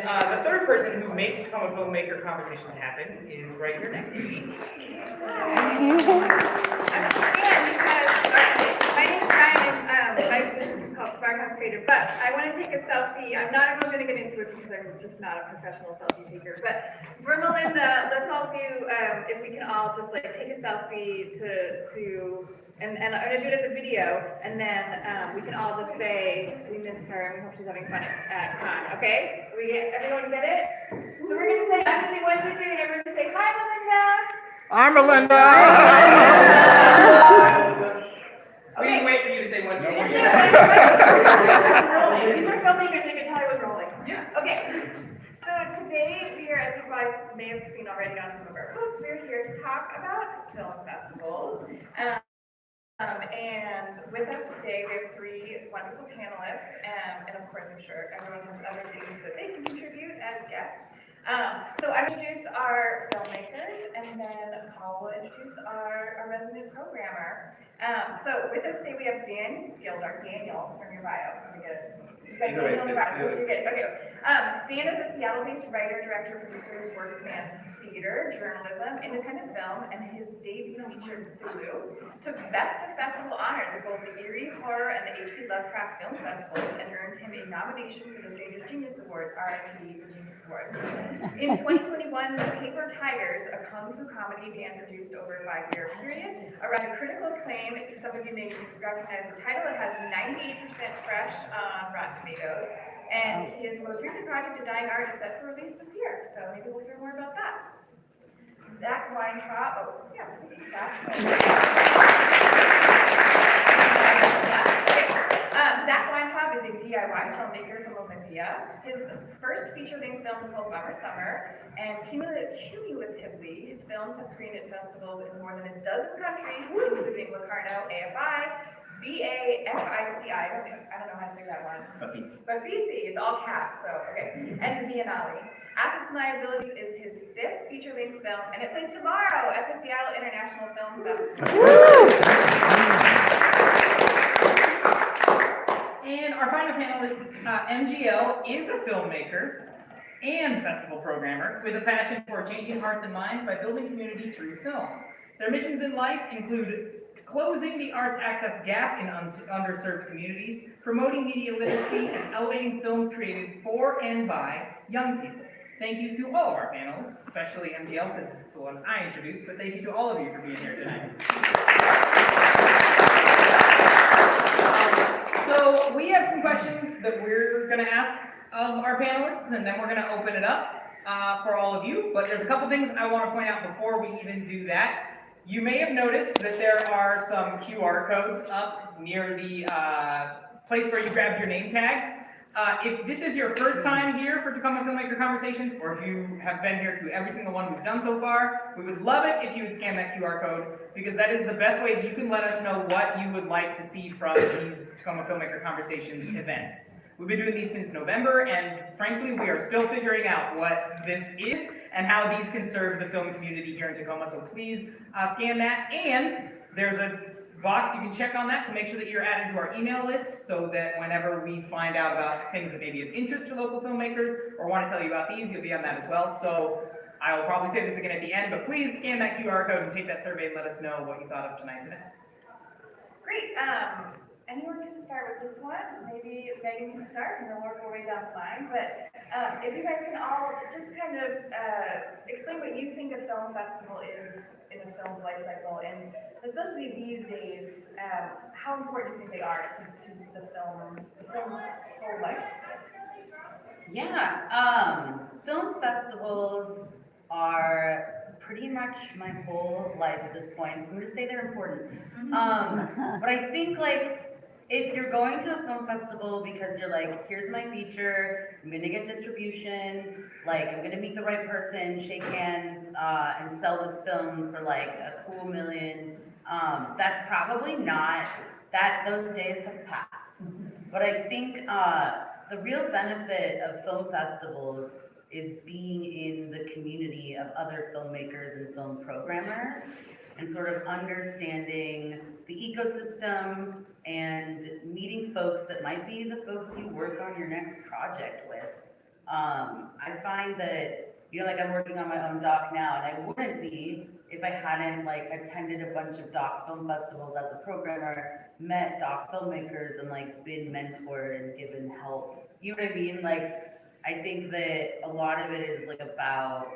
then the third person who makes Tacoma Filmmaker Conversations happen is right here next to me. My name is Ryan. My business is called Spark House Creative, but I want to take a selfie. I'm not even going to get into it because I'm just not a professional selfie taker. But for Melinda, let's all do, if we can all just like take a selfie and I'm going to do it as a video, and then we can all just say we miss her and we hope she's having fun at con. Okay? Everyone get it? So we're going to say, I'm going to say 1, 2, 3, and everyone can say, hi, Melinda. I'm Melinda. We didn't wait for you to say 1, 2, 3. These are filmmakers, they can tell I was rolling. Yeah. Okay. So today we are, as you guys may have seen already on some of our posts, we're here to talk about film festivals. And with us today, we have 3 wonderful panelists, and of course, I'm sure everyone has other things that they can contribute as guests. So I introduce our filmmakers, and then Paul will introduce our resident programmer. So with us today, we have Dan Gildart. Daniel, from your bio. Let me get it. You guys don't know the bio, so you're good. Okay. Dan is a Seattle-based writer, director, producer whose work spans theater, journalism, independent film, and his debut feature, Blue, took Best of Festival honors at both the Erie Horror and the H.P. Lovecraft Film Festivals and earned him a nomination for the Stranger Genius Award, RIP the Genius Award. In 2021, The Paper Tigers, a kung fu comedy Dan produced over a 5-year period, arrived at critical acclaim. Some of you may recognize the title. It has 98% fresh on Rotten Tomatoes. And his most recent project, A Dying Art, is set for release this year. So maybe we'll hear more about that. Zach Weintraub, Zach Weintraub is a DIY filmmaker from Olympia. His first feature-length film is called Bummer Summer, and cumulatively, his films have screened at festivals in more than a dozen countries, including Locarno, AFI, BAFICI, I don't know how to say that one. Bafisi, it's all caps, so, okay. And the Biennale. Assets and Liabilities is his 5th feature-length film, and it plays tomorrow at the Seattle International Film Festival. And our final panelist, MGL, is a filmmaker and festival programmer with a passion for changing hearts and minds by building community through film. Their missions in life include closing the arts access gap in underserved communities, promoting media literacy, and elevating films created for and by young people. Thank you to all of our panelists, especially MGL, because it's the one I introduced, but thank you to all of you for being here tonight. So we have some questions that we're going to ask of our panelists, and then we're going to open it up for all of you. But there's a couple things I want to point out before we even do that. You may have noticed that there are some QR codes up near the place where you grab your name tags. If this is your first time here for Tacoma Filmmaker Conversations, or if you have been here to every single one we've done so far, we would love it if you would scan that QR code, because that is the best way that you can let us know what you would like to see from these Tacoma Filmmaker Conversations events. We've been doing these since November, and frankly, we are still figuring out what this is and how these can serve the film community here in Tacoma, so please scan that. And there's a box you can check on that to make sure that you're added to our email list, so that whenever we find out about things that may be of interest to local filmmakers or want to tell you about these, you'll be on that as well. So I will probably say this again at the end, but please scan that QR code and take that survey and let us know what you thought of tonight's event. Great. Anyone can start with this one. Maybe Megan can start, and then we'll work our way down the line. But if you guys can all just kind of explain what you think a film festival is in a film's life cycle, and especially these days, how important do you think they are to the film's whole life? Yeah, film festivals are pretty much my whole life at this point, so I'm going to say they're important. But I think, like, if you're going to a film festival because you're like, here's my feature, I'm going to get distribution, like, I'm going to meet the right person, shake hands, and sell this film for, like, a cool million, that's probably not, those days have passed. But I think the real benefit of film festivals is being in the community of other filmmakers and film programmers, and sort of understanding the ecosystem and meeting folks that might be the folks you work on your next project with. I find that, like I'm working on my own doc now, and I wouldn't be if I hadn't like attended a bunch of doc film festivals as a programmer, met doc filmmakers, and like been mentored and given help. You know what I mean? Like, I think that a lot of it is like about,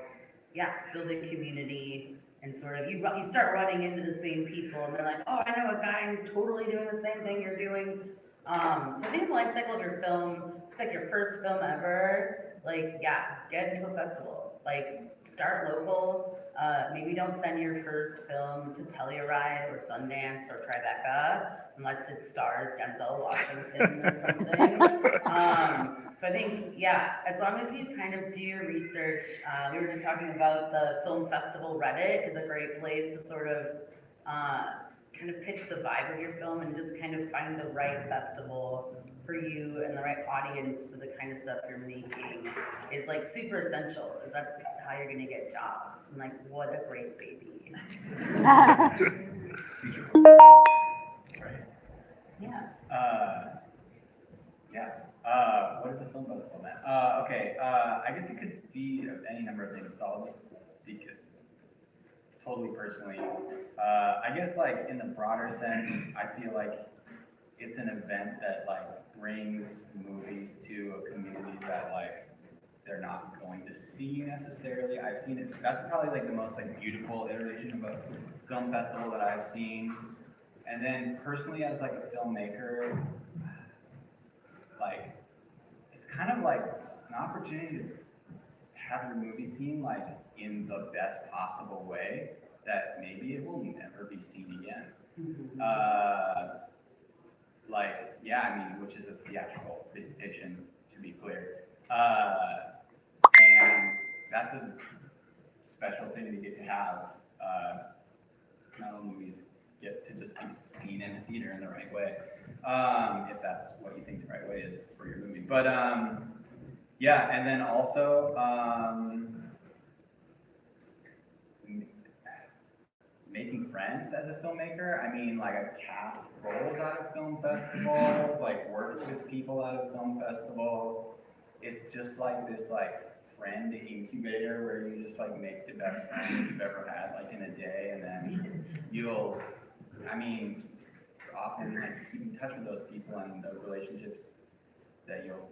yeah, building community and sort of, you start running into the same people, and they're like, oh, I know a guy who's totally doing the same thing you're doing. So I think the life cycle of your film, it's like your first film ever, like, yeah, get into a festival. Like, start local. Maybe don't send your first film to Telluride or Sundance or Tribeca, unless it stars Denzel Washington or something. So I think, yeah, as long as you kind of do your research, we were just talking about the film festival Reddit is a great place to sort of kind of pitch the vibe of your film and just kind of find the right festival for you and the right audience for the kind of stuff you're making is like super essential, because that's how you're gonna get jobs. And like, what a great baby. Right. Yeah. What is a film festival, man? Okay, I guess it could be any number of things, so I'll just speak totally personally. I guess like in the broader sense, I feel like it's an event that like brings movies to a community that like they're not going to see necessarily. I've seen it, that's probably like the most like beautiful iteration of a film festival that I've seen. And then personally as like a filmmaker, like it's kind of like an opportunity to have your movie seen like in the best possible way that maybe it will never be seen again. Mm-hmm. Like, yeah, I mean, which is a theatrical presentation, to be clear. And that's a special thing to get to have. Not all movies get to just be seen in a theater in the right way, if that's what you think the right way is for your movie. But yeah, and then also making friends as a filmmaker. I mean, like I've cast roles out of film festivals, like worked with people out of film festivals. It's just like this like friend incubator where you just like make the best friends you've ever had like in a day, and then you'll, I mean, often like keep in touch with those people and the relationships that you'll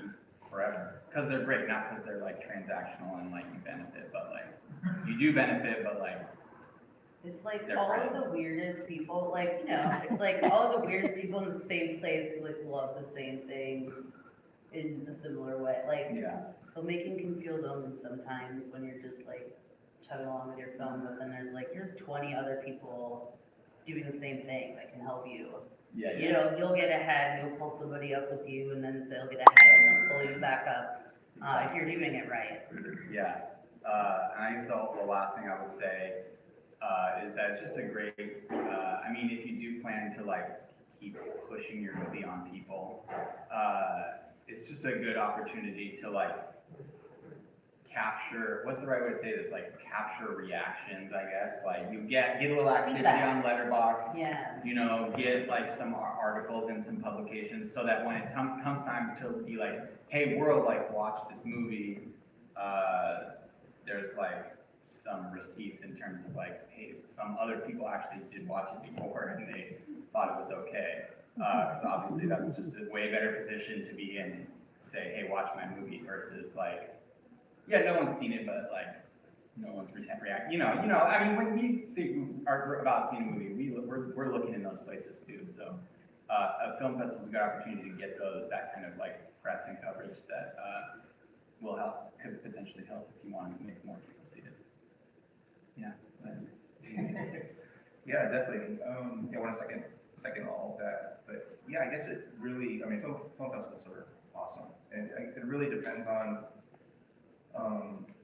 keep forever. Because they're great, not because they're like transactional and like you benefit, but like you do benefit, but like It's like they're all friends. of the weirdest people, like, it's like all of the weirdest people in the same place who like love the same things in a similar way. Like, Yeah. filmmaking can feel lonely sometimes when you're just like chugging along with your film, but then there's like, here's 20 other people doing the same thing that can help you. Yeah, You yeah. know, you'll get ahead, you'll pull somebody up with you, and then they'll get ahead and they'll pull you back up, if you're doing it right. Yeah. And I guess the last thing I would say is that it's just a great, I mean, if you do plan to like keep pushing your movie on people, it's just a good opportunity to like capture, what's the right way to say this? Like capture reactions, I guess. Like you get a little activity on Letterboxd. Yeah. You know, get like some articles in some publications so that when it comes time to be like, hey world, like watch this movie, there's like some receipts in terms of like, hey, some other people actually did watch it before and they thought it was okay. Because obviously that's just a way better position to be in, to say, hey, watch my movie, versus like, yeah, no one's seen it, but like, no one's reacting. You know. I mean, when we think about seeing a movie, we're looking in those places too. So, a film festival is a good opportunity to get that kind of like press and coverage that could potentially help if you want to make more people see it. Yeah. Yeah, definitely. I want to second all of that, but yeah, I guess it really, I mean, film festivals are awesome, and it really depends on,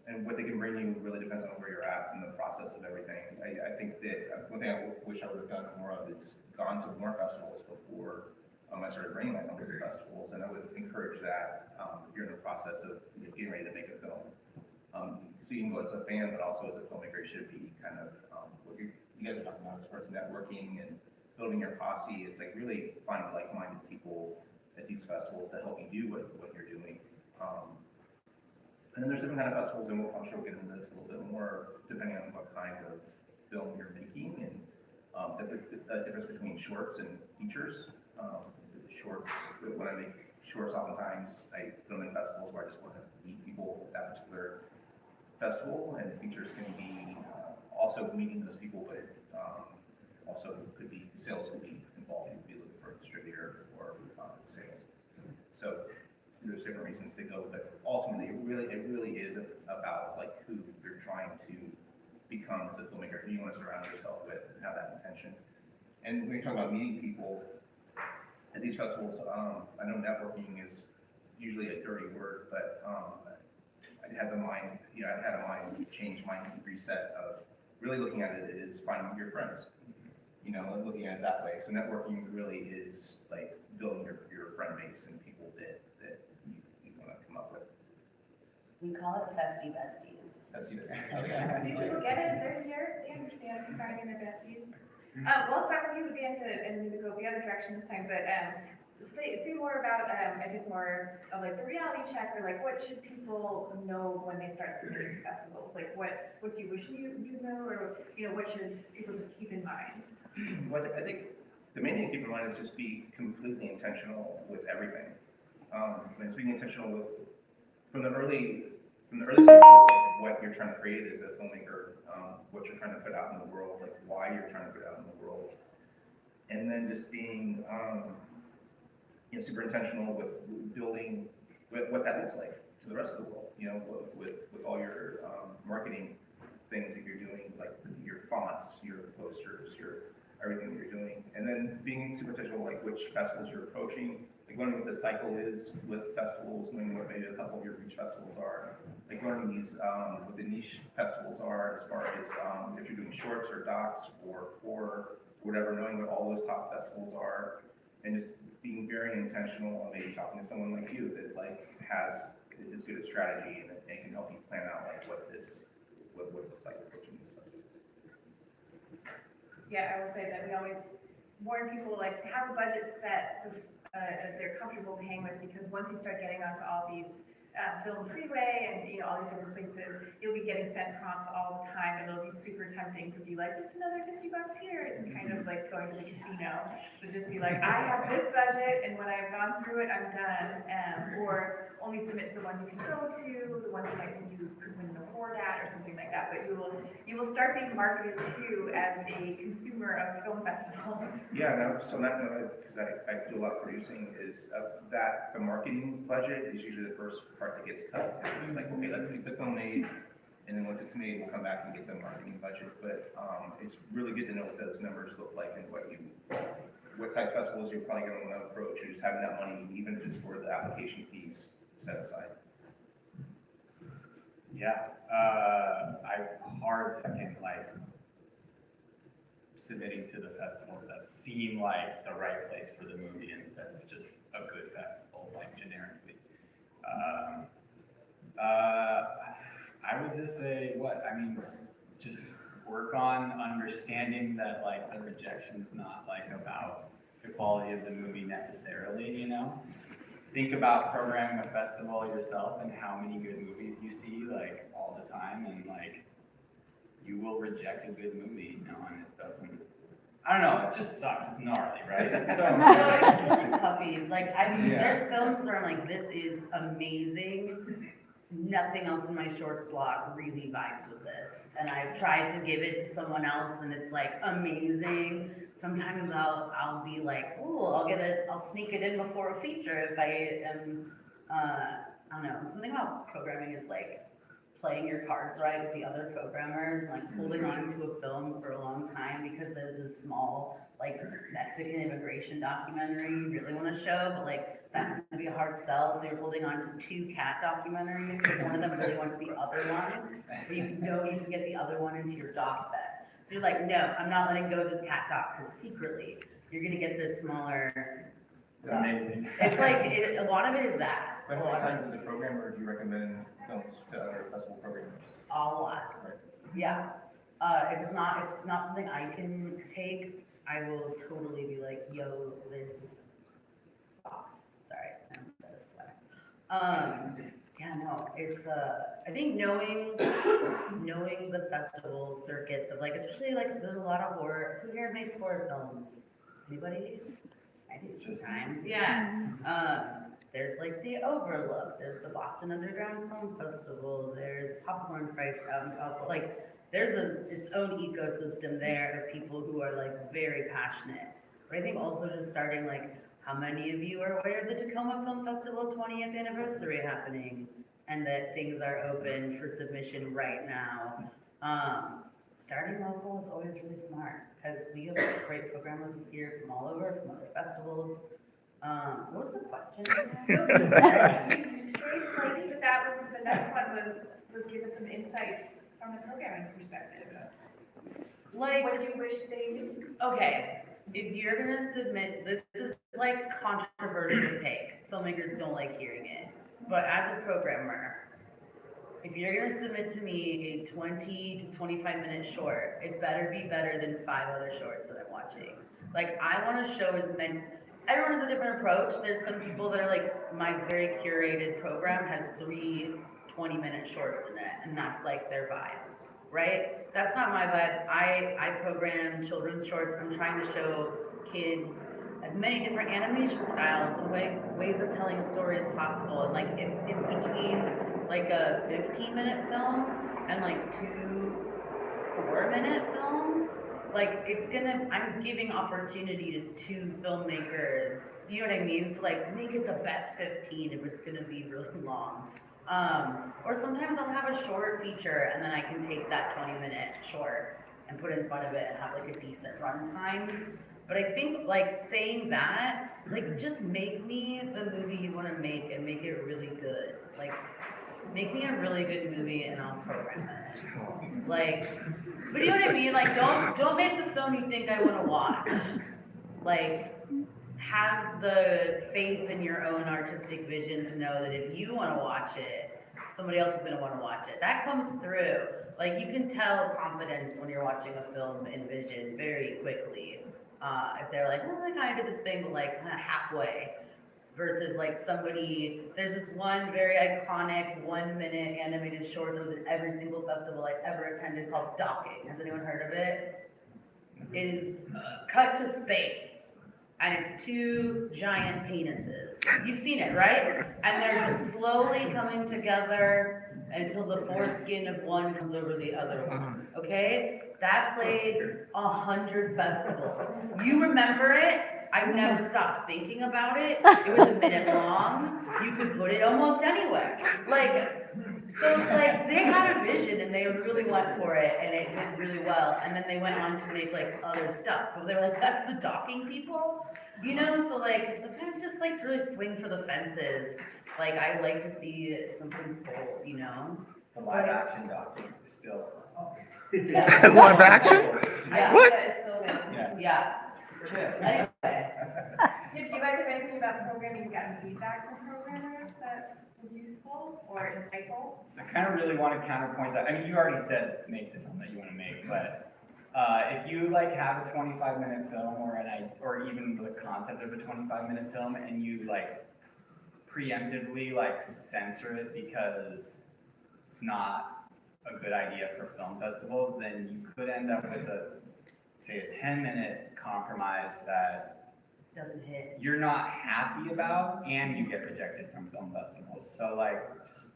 and what they can bring you really depends on where you're at in the process of everything. I think that one thing I wish I would have done more of is gone to more festivals before I started bringing my film to festivals, and I would encourage that if you're in the process of getting ready to make a film. So you can go as a fan, but also as a filmmaker, you should be kind of what you guys are talking about as far as networking and building your posse. It's like really finding like-minded people at these festivals to help you do what you're doing. And then there's different kind of festivals, and I'm sure we'll get into this a little bit more, depending on what kind of film you're making, and the difference between shorts and features. Shorts, when I make shorts, oftentimes I film in festivals where I just want to meet people at that particular festival, and features can be also meeting those people, but also could be sales could be involved. You could be looking for a distributor or sales. So there's different reasons to go, but ultimately, it really is about like who you're trying to become as a filmmaker, who you want to surround yourself with, and have that intention. And when you're talking about meeting people at these festivals, I know networking is usually a dirty word, but I had a mind change, mind reset of really looking at it as finding your friends, and looking at it that way. So networking really is like building your friend base and people that you want to come up with. We call it besties. That's you. These people get it, they're here, they understand finding their besties. We'll start with you again and we'll go the other direction this time, but say more about, I guess more of like the reality check, or like what should people know when they start submitting to festivals? Like what do you wish you know, or what should people just keep in mind? Well, I think the main thing to keep in mind is just be completely intentional with everything. And it's being intentional from the early stage of what you're trying to create as a filmmaker, what you're trying to put out in the world, like why you're trying to put out in the world, and then just being super intentional with building what that looks like to the rest of the world. With all your marketing things that you're doing, like your fonts, your posters, your everything that you're doing, and then being super intentional, like which festivals you're approaching, like learning what the cycle is with festivals, knowing what maybe a couple of your beach festivals are, like learning what the niche festivals are as far as if you're doing shorts or docs or whatever, knowing what all those top festivals are, and just being very intentional, and maybe talking to someone like you that is good at strategy and can help you plan out like what it looks like approaching these festivals. Yeah, I would say that we always warn people like to have a budget set that they're comfortable paying with, because once you start getting onto all these film freeway and all these different places, you'll be getting sent prompts all the time, and it'll be super tempting to be like, just another $50 here. It's kind of like going to the casino. So just be like, I have this budget, and when I've gone through it, I'm done. Or only submit to the ones you can go to, the ones that you could win an award at, or something like that. But you will start being marketed to as a consumer of film festivals. Yeah, no, so that note, because I do a lot of producing, is that the marketing budget is usually the first part that gets cut. It's like, okay, let's get the film made, and then once it's made, we'll come back and get the marketing budget. But it's really good to know what those numbers look like and what size festivals you're probably going to want to approach, and just having that money, even just for the application fees, set aside. Yeah, I hard second submitting to the festivals that seem like the right place for the movie instead of just a good festival, generically. I would just say just work on understanding that the rejection's not about the quality of the movie necessarily, Think about programming a festival yourself and how many good movies you see all the time, and you will reject a good movie, and it doesn't. I don't know. It just sucks. It's gnarly, right? It's so. No, it's killing puppies. Yeah. There's films where I'm like, this is amazing. Nothing else in my shorts block really vibes with this. And I've tried to give it to someone else, and it's amazing. Sometimes I'll be like, ooh, I'll sneak it in before a feature if I am, I don't know. Something about programming is playing your cards right with the other programmers, holding on to a film for a long time because there's this small, Mexican immigration documentary you really want to show, but that's going to be a hard sell, so you're holding on to 2 cat documentaries because one of them really wants the other one, but you know you can get the other one into your doc fest. So you're like, no, I'm not letting go of this cat doc, because secretly, you're going to get this smaller. Amazing. It's a lot of it is that. But how many times as a programmer do you recommend films to other festival programmers? A lot. Right. Yeah. If it's not something I can take, I will totally be like, yo, this. Oh, sorry, I'm so sweaty. Yeah, no, it's, I think knowing the festival circuits of like, especially like, there's a lot of horror, who here makes horror films? Anybody? I do sometimes, yeah. There's like the Overlook, there's the Boston Underground Film Festival, there's Popcorn Frights out in Buffalo, like, there's its own ecosystem there of people who are like very passionate. But I think also just starting like, how many of you are aware of the Tacoma Film Festival 20th anniversary happening? And that things are open for submission right now. Starting local is always really smart, because we have great programmers this year from all over, from other festivals. What was the question? You strayed slightly, but that was, the next one was give us some insights from the programming perspective. Like, What do you wish they knew? okay, if you're gonna submit, this is like controversial take. Filmmakers don't like hearing it. But as a programmer, if you're gonna submit to me a 20 to 25-minute short, it better be better than 5 other shorts that I'm watching. Like, I wanna show as many, everyone has a different approach. There's some people that are like, my very curated program has 3 20-minute shorts in it, and that's like their vibe, right? That's not my vibe. I program children's shorts. I'm trying to show kids as many different animation styles and ways of telling a story as possible. And like, if it's between like a 15-minute film and like 2 4-minute films, like I'm giving opportunity to 2 filmmakers, you know what I mean? So like, make it the best 15 if it's gonna be really long. Or sometimes I'll have a short feature and then I can take that 20-minute short and put it in front of it and have like a decent runtime. But I think like saying that, like just make me the movie you want to make and make it really good. Like make me a really good movie and I'll program it. Like, but you know what I mean? Like don't make the film you think I want to watch. Like have the faith in your own artistic vision to know that if you want to watch it, somebody else is going to want to watch it. That comes through. Like you can tell confidence when you're watching a film in vision very quickly. If they're like, oh, I kind of did this thing, but like kind of halfway, versus like somebody, there's this one very iconic 1-minute animated short that was in every single festival I've ever attended called Docking. Has anyone heard of it? It is cut to space, and it's 2 giant penises. You've seen it, right? And they're just slowly coming together until the foreskin of one comes over the other one, okay? That played 100 festivals. You remember it? I've never stopped thinking about it. It was a minute long. You could put it almost anywhere. Like, so it's like they had a vision and they really went for it and it did really well. And then they went on to make like other stuff. But they were like, that's the docking people? You know, so like sometimes just like to really swing for the fences. Like I like to see something bold, you know? The live action document is still. Yeah. Live action? Yeah. What? That is so good. Yeah. Yeah, it's true. Anyway. Do you guys have anything about programming you've gotten feedback from programmers that was useful or insightful? I kind of really want to counterpoint that. I mean, you already said make the film that you want to make, but if you like have a 25-minute film or even the concept of a 25-minute film and you like preemptively like censor it because it's not a good idea for film festivals, then you could end up with say a 10-minute compromise that Doesn't hit. you're not happy about and you get rejected from film festivals. So like just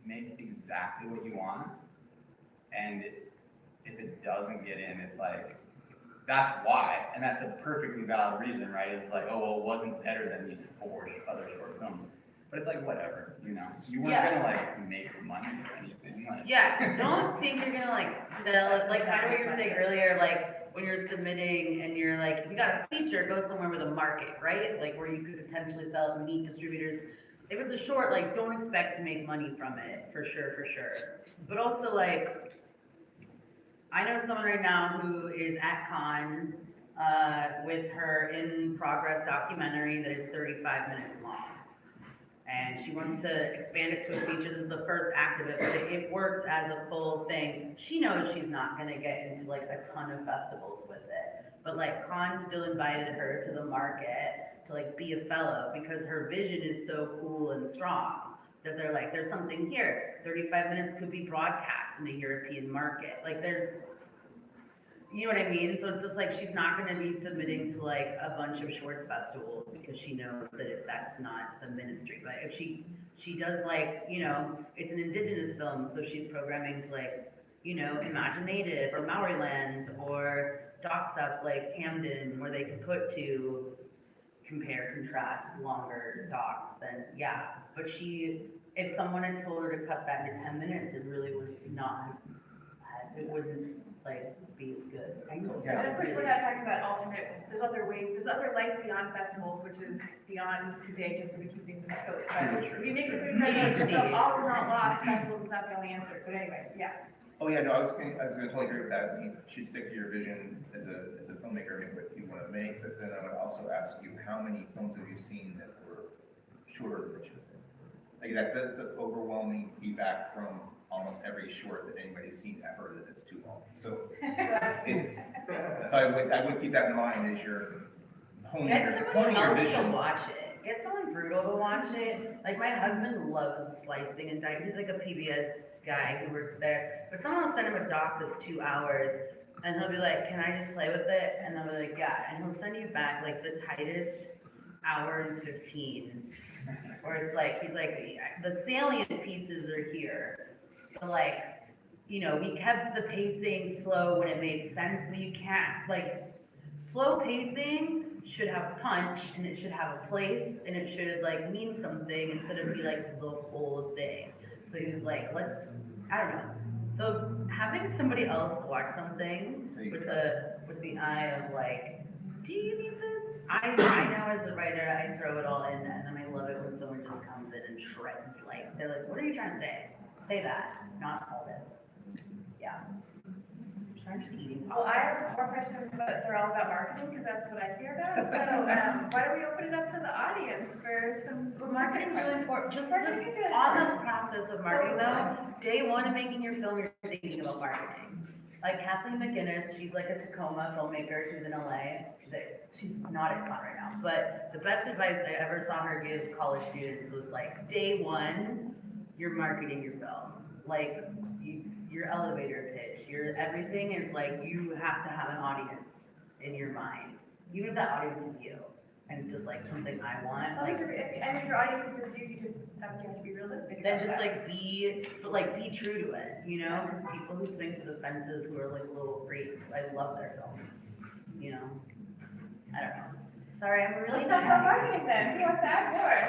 make exactly what you want, and if it doesn't get in, it's like that's why, and that's a perfectly valid reason, right? It's like, oh well, it wasn't better than these 4 other short films. But it's like, whatever, you know? You weren't gonna like make money or anything. Like. Yeah, don't think you're gonna like sell it, like kind of what you were saying earlier, like when you're submitting and you're like, if you got a feature, go somewhere with a market, right? Like where you could potentially sell it, meet distributors. If it's a short, like don't expect to make money from it, for sure. But also like, I know someone right now who is at Con with her in progress documentary that is 35 minutes long. And she wants to expand it to a feature. This is the first act of it, but it works as a full thing. She knows she's not gonna get into like a ton of festivals with it. But like Con still invited her to the market to like be a fellow because her vision is so cool and strong. that they're like, there's something here, 35 minutes could be broadcast in the European market, like there's, you know what I mean? So it's just like, she's not gonna be submitting to like a bunch of shorts festivals because she knows that that's not the ministry. But if she does like, you know, it's an indigenous film, so she's programming to like, you know, Imagine Native or Maoriland or doc stuff like Camden, where they can put to compare, contrast, longer docs, then yeah. But if someone had told her to cut that into 10 minutes, it really was not, it wouldn't like be as good. I know. And of course, we're not talking about alternate, there's other ways, there's other life beyond festivals, which is beyond today, just so we keep things in scope. But if you make the pretty all is not lost, festivals is not the only answer, but anyway, yeah. Oh, yeah, no, I was gonna totally agree with that. You should stick to your vision as a filmmaker, make what you want to make, but then I would also ask you, how many films have you seen that were shorter than you should have? Like, that's an overwhelming feedback from almost every short that anybody's seen ever, that it's too long. So, so I would keep that in mind as you're honing Get your someone else vision. to watch it. Get someone brutal to watch it. Like my husband loves slicing and dicing. He's like a PBS guy who works there. But someone will send him a doc that's 2 hours, and he'll be like, "Can I just play with it?" And they'll be like, "Yeah." And he'll send you back like the tightest hour and 15. Or it's like he's like, the salient pieces are here. So like, you know, we kept the pacing slow when it made sense, but you can't, like, slow pacing should have punch, and it should have a place, and it should, like, mean something instead of be, like, the whole thing. So he was like, I don't know. So having somebody else watch something with the eye of, like, do you need this? I know as a writer, I throw it all in, and then I love it when someone just comes in and shreds, like, they're like, what are you trying to say? Say that, not all this. Yeah. I'm just eating. Well, I have more questions, but they're all about marketing, because that's what I care about. So, why don't we open it up to the audience for some. Well, marketing is really important. Just Marketing is really on the important. process of marketing though, day one of making your film, you're thinking about marketing. Like Kathleen McGinnis, she's like a Tacoma filmmaker, she's in LA. She's not at Con right now, but the best advice I ever saw her give college students was like, day one, you're marketing your film. Like, your elevator pitch, everything is like, you have to have an audience in your mind. Even if that audience is you, and it's just like something I want. I think and if your audience is just you just have to be realistic. Then about just that. be true to it, you know? Because people who swing for the fences, who are like little freaks, I love their films, you know? I don't know. Sorry, I'm really Let's talk about marketing then. Who wants to add more?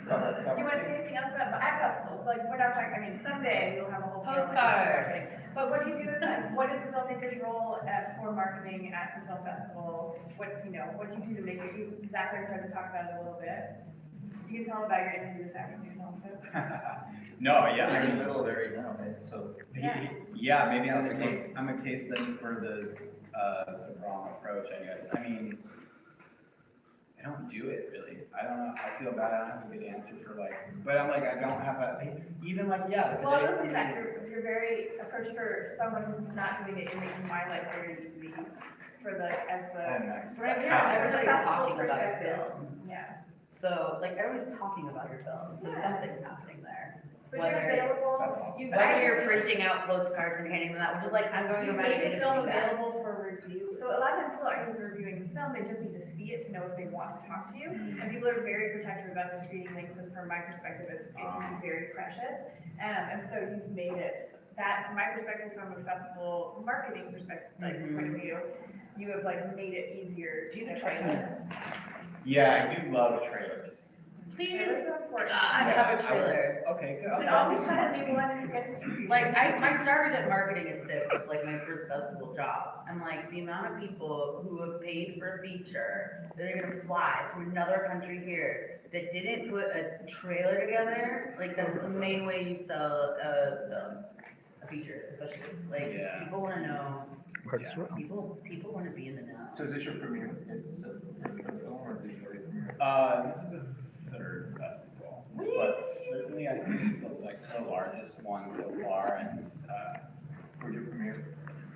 Do you want to say anything else about art festivals? Like, we're not talking, I mean, someday we'll have a whole. Postcards. But what do you do with that? What is the filmmaker's role for marketing at the film festival? What do you do to make it, you exactly tried to talk about it a little bit. You can tell about your interview this afternoon also. No, yeah, You're I in the mean, middle of it right now, right? So. yeah, maybe I'm a case study for the wrong approach, I guess. I mean, I don't do it really. I don't know. I feel bad. I don't have a good answer for like, but I'm like, I don't have even like, yeah. Well, I don't think that you're very approach for someone who's not doing it, you're making my life very easy for the, as the. Oh, nice. Right Yeah, now, everybody's everybody's talking talking about your perspective. film. Yeah. So, like, everybody's talking about your film, so Yeah. something's happening there. But you're available, Whether you're printing out postcards and handing them out, which is like, I'm going to you imagine make it the film to do that. available for review. So a lot of times people aren't even reviewing the film, they just need to see it to know if they want to talk to you. And people are very protective about the screening links, and from my perspective, it can be very precious. And so you've made it, that, from my perspective, from a festival marketing perspective, like, point of view, you have like made it easier. Do you have a trailer? Yeah, I do love trailers. Please, It's so important. I have a trailer. Okay, good. We always try to be one who gets distributed. Like, I started at marketing at SIP, it's like my first festival job. I'm like, the amount of people who have paid for a feature, that are gonna fly from another country here, that didn't put a trailer together, like, that's the main way you sell a feature, especially. Like, Yeah. people wanna know, Yeah. people wanna be in the know. So is this your premiere? It's a film, or did you already premiere? This is the third festival, but certainly I think it's the largest one so far, and, Where'd you premiere?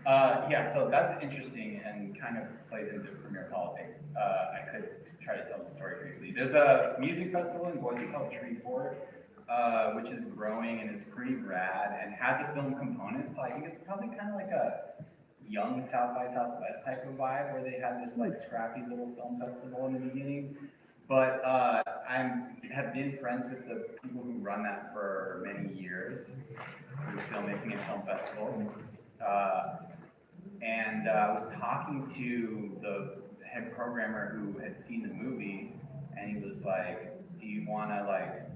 yeah, so that's interesting and kind of plays into premiere politics. I could try to tell the story briefly. There's a music festival in Boise called Tree Fort, which is growing and is pretty rad and has a film component. So I think it's probably kind of like a young South by Southwest type of vibe where they had this like scrappy little film festival in the beginning. But have been friends with the people who run that for many years, through filmmaking and film festivals. And I was talking to the head programmer who had seen the movie, and he was like, "Do you want to like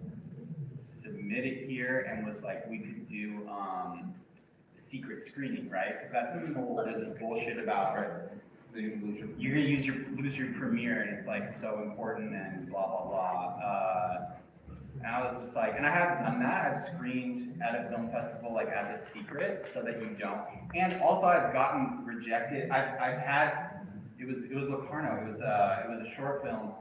submit it here?" And was like, "We could do secret screening, right? Because that's this whole there's this bullshit about you're gonna lose your premiere, and it's like so important and blah blah blah." And I was just like, and I have done that. I've screened at a film festival like as a secret, so that you don't. And also, I've gotten rejected. I've had it was Locarno. It was a short film,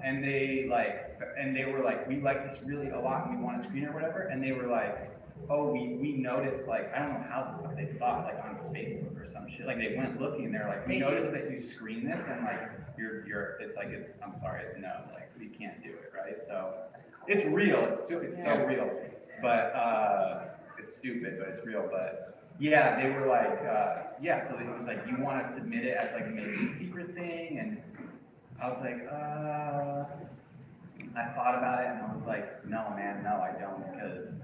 and they were like, "We like this really a lot, and we want to screen it or whatever." And they were like, "Oh, we noticed, like, I don't know how the fuck they saw it, like on Facebook or some shit. Like they went looking, and they're like, we noticed that you screened this, and like I'm sorry, no, like we can't do it, right?" So it's real. It's so real, but it's stupid, but it's real. But yeah, they were like, yeah. So it was like, you want to submit it as like maybe a secret thing, and I was like, I thought about it, and I was like, no, man, no, I don't, because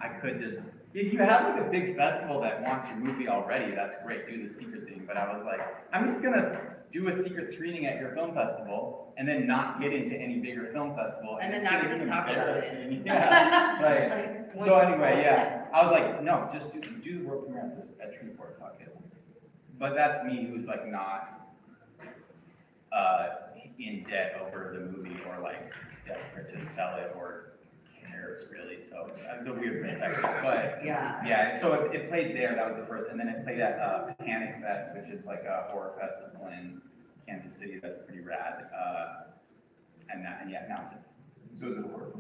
I could just, if you have like a big festival that wants your movie already, that's great, do the secret thing. But I was like, I'm just gonna do a secret screening at your film festival and then not get into any bigger film festival. And then it's not gonna even be talk about it. embarrassing. Yeah, like, so anyway, yeah. I was like, no, just do the world premiere at Shreveport, fuck it. But that's me who's like not in debt over the movie or like desperate to sell it or cares really. So that's a weird perspective. But yeah, so it played there, that was the first, and then it played at Panic Fest, which is like a horror festival in Kansas City that's pretty rad. And yeah, now it's So is it horror?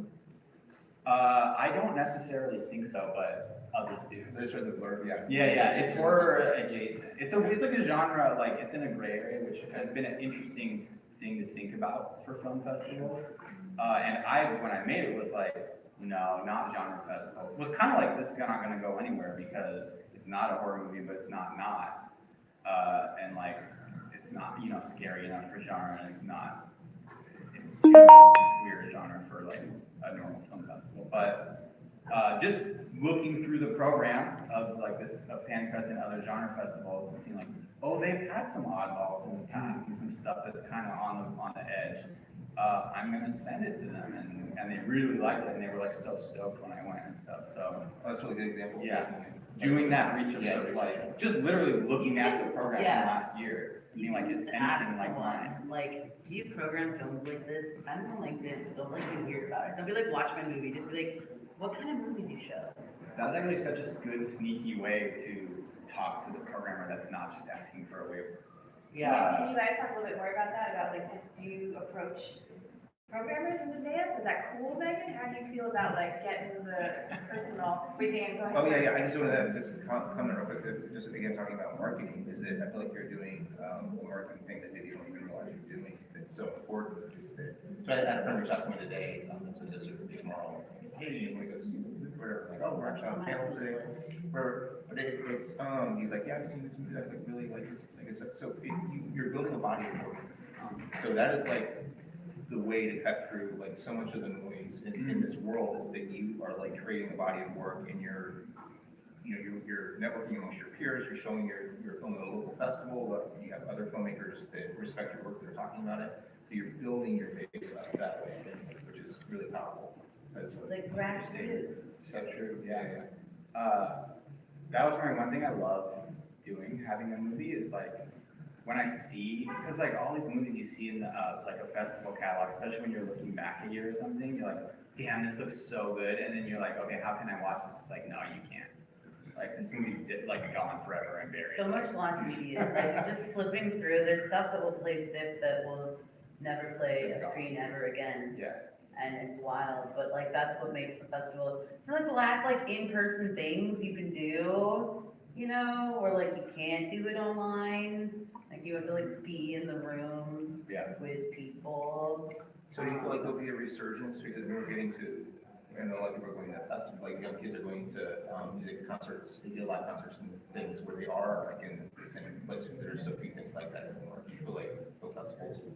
I don't necessarily think so, but others do. Those are the blurb, yeah. Yeah, it's horror adjacent. It's like a genre, like it's in a gray area, which has been an interesting thing to think about for film festivals. And when I made it was like, no, not genre festival. It was kind of like, this is not going to go anywhere because it's not a horror movie, but it's not. And like, it's not, scary enough for genre, and it's too weird genre for like a normal film festival. But just looking through the program of like this of Panic Fest and other genre festivals, and seeing like, oh, they've had some oddballs in the past and some stuff that's kind of on the edge. I'm gonna send it to them, and they really liked it, and they were like so stoked when I went and stuff. So That's a really good example. yeah, doing that research, of like just literally looking at the program from last year, being like, is anything like mine? Like, do you program films like this? I'm on LinkedIn. Don't like be weird about it. Don't be like, watch my movie. Just be like, what kind of movies you show? That's actually such a good sneaky way to talk to the programmer that's not just asking for a waiver. Yeah. Can you guys talk a little bit more about that? About like, do you approach programmers in advance? Is that cool, Megan? How do you feel about like getting the personal? Wait, Dan, go ahead. Oh, yeah, I just wanted to comment real quick, just again, talking about marketing, is that I feel like you're doing a marketing thing that maybe you don't even realize you're doing. It's so important, is that, so I had a friend reach out to me today, this is tomorrow, hey, you want to go see, whatever, like, oh, we're actually on panel today, but it's, he's like, yeah, I've seen this movie, I like really like this, so you're building a body of work. So that is like the way to cut through like so much of the noise in this world, is that you are like creating a body of work, and you're networking amongst your peers, you're showing your film at a local festival, you have other filmmakers that respect your work, that are talking about it, so you're building your base up that way, which is really powerful. That's It's like grassroots. so true, Yeah. That was one thing I love doing, having a movie, is like, when I see, because like all these movies you see in the, like a festival catalog, especially when you're looking back a year or something, you're like, damn, this looks so good, and then you're like, okay, how can I watch this? It's like, no, you can't. Like, this movie's like gone forever and buried. So much lost media. Like, just flipping through, there's stuff that will play SIP that will never play a screen ever again. Yeah. And it's wild, but like, that's what makes the festival, for like the last like in-person things you can do, or like you can't do it online. Like, You have to like be in the room Yeah. with people. So do you feel like there'll be a resurgence because we're getting to, I know a lot of people are going to festivals, like young kids are going to music concerts, they do live concerts and things where they are like in the same places. There's so few things like that anymore. Do you feel like film festivals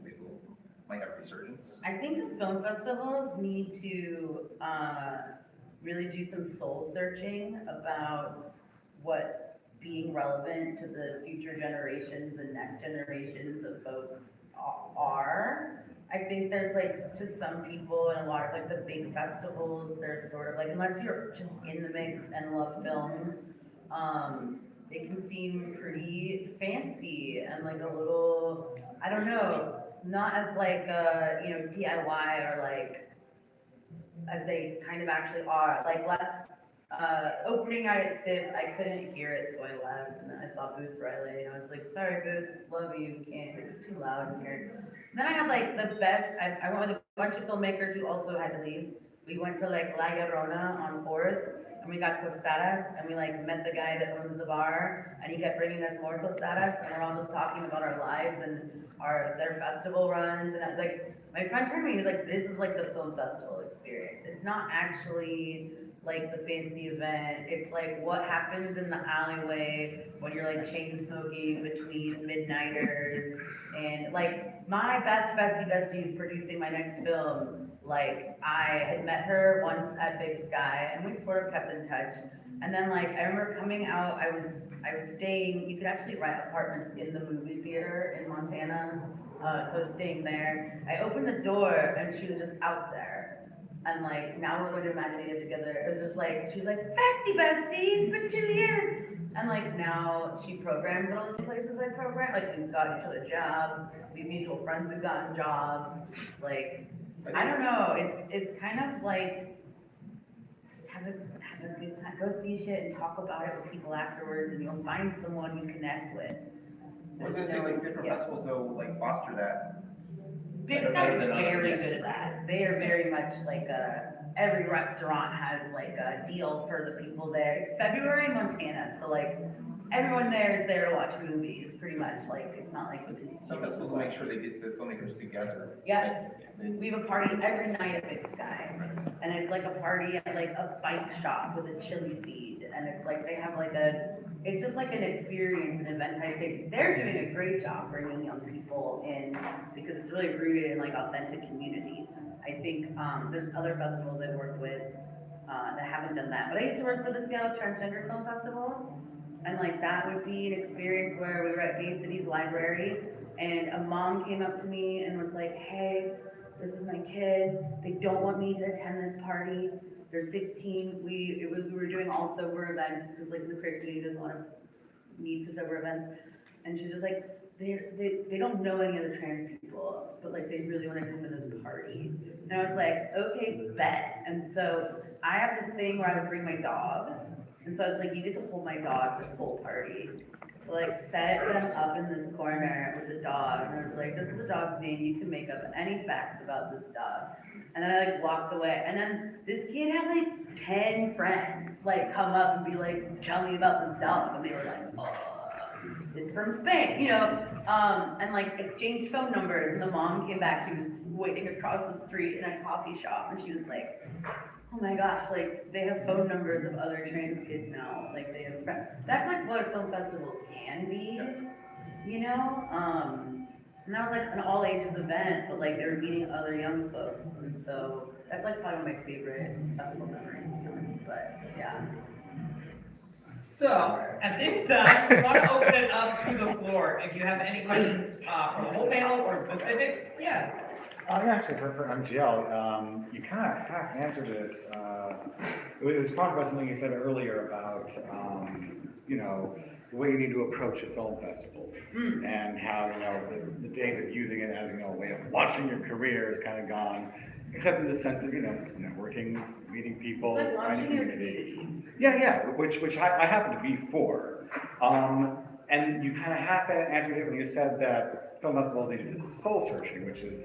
might have a resurgence? I think the film festivals need to really do some soul searching about what being relevant to the future generations and next generations of folks are. I think there's like, to some people and a lot of like the big festivals, there's sort of like, unless you're just in the mix and love film, they can seem pretty fancy and like a little, I don't know, not as like, DIY or like, as they kind of actually are, like less, opening night at SIP, I couldn't hear it, so I left, and then I saw Boots Riley, and I was like, sorry Boots, love you, can't, it's too loud in here. Then I had like the best, I went with a bunch of filmmakers who also had to leave. We went to like La Llorona on 4th, and we got tostadas, and we like met the guy that owns the bar, and he kept bringing us more tostadas, and we're all just talking about our lives and their festival runs, and I was like, my friend turned to me, he was like, this is like the film festival experience. It's not actually like the fancy event. It's like what happens in the alleyway when you're like chain smoking between midnighters. And like my bestie is producing my next film. Like I had met her once at Big Sky and we sort of kept in touch. And then like I remember coming out, I was staying, you could actually rent apartments in the movie theater in Montana. So I was staying there. I opened the door and she was just out there. And like, now we're going to Imaginative together. It was just like, she was like, bestie, it's been 2 years. And like, now she programs at all the same places I program. Like, we've got each other jobs. We have mutual friends, we've gotten jobs. Like, I don't know, it's kind of like, just have a good time. Go see shit and talk about it with people afterwards, and you'll find someone you connect with. I was gonna say, like, different festivals though, like, foster that. Big Sky's very good at that. They are very much like every restaurant has like a deal for the people there. It's February in Montana, so like everyone there is there to watch movies, pretty much. Like it's not like Some festivals will make sure they get the filmmakers together. Yes, we have a party every night at Big Sky, and it's like a party at like a bike shop with a chili feed, and it's like they have like it's just like an experience, an event. I think they're doing a great job bringing young people in because it's really rooted in like authentic community. I think there's other festivals I've worked with that haven't done that, but I used to work for the Seattle Transgender Film Festival, and like that would be an experience where we were at Bay City's library, and a mom came up to me and was like, hey, this is my kid, they don't want me to attend this party, they're 16, we were doing all sober events, because like the curriculum doesn't want to meet for sober events, and she was just like, they don't know any other trans people, but like they really want to come to this party. And I was like, okay, bet. And so I have this thing where I would bring my dog, and so I was like, you get to hold my dog this whole party. So like set them up in this corner with the dog, and I was like, this is the dog's name, you can make up any facts about this dog. And then I like walked away, and then this kid had like 10 friends like come up and be like, tell me about this dog, and they were like, oh, it's from Spain, you know, and like exchanged phone numbers, and the mom came back, she was waiting across the street in a coffee shop, and she was like, oh my gosh, like, they have phone numbers of other trans kids now, like, they have friends. That's like what a film festival can be, you know, and that was like an all ages event, but like, they were meeting other young folks, and so, that's like probably my favorite festival memories, to be honest, but, yeah. So, at this time, we want to open it up to the floor. If you have any questions for the whole panel or specifics, yeah. Actually, for MGL, you kind of half answered it. It was talking about something you said earlier about, you know, the way you need to approach a film festival, and how, you know, the days of using it as, you know, a way of launching your career is kind of gone, except in the sense of, you know, networking, meeting people, It's like finding launching your community. community. Yeah, which I happen to be for. And you kind of half answered it when you said that film festivals needed this soul searching, which is,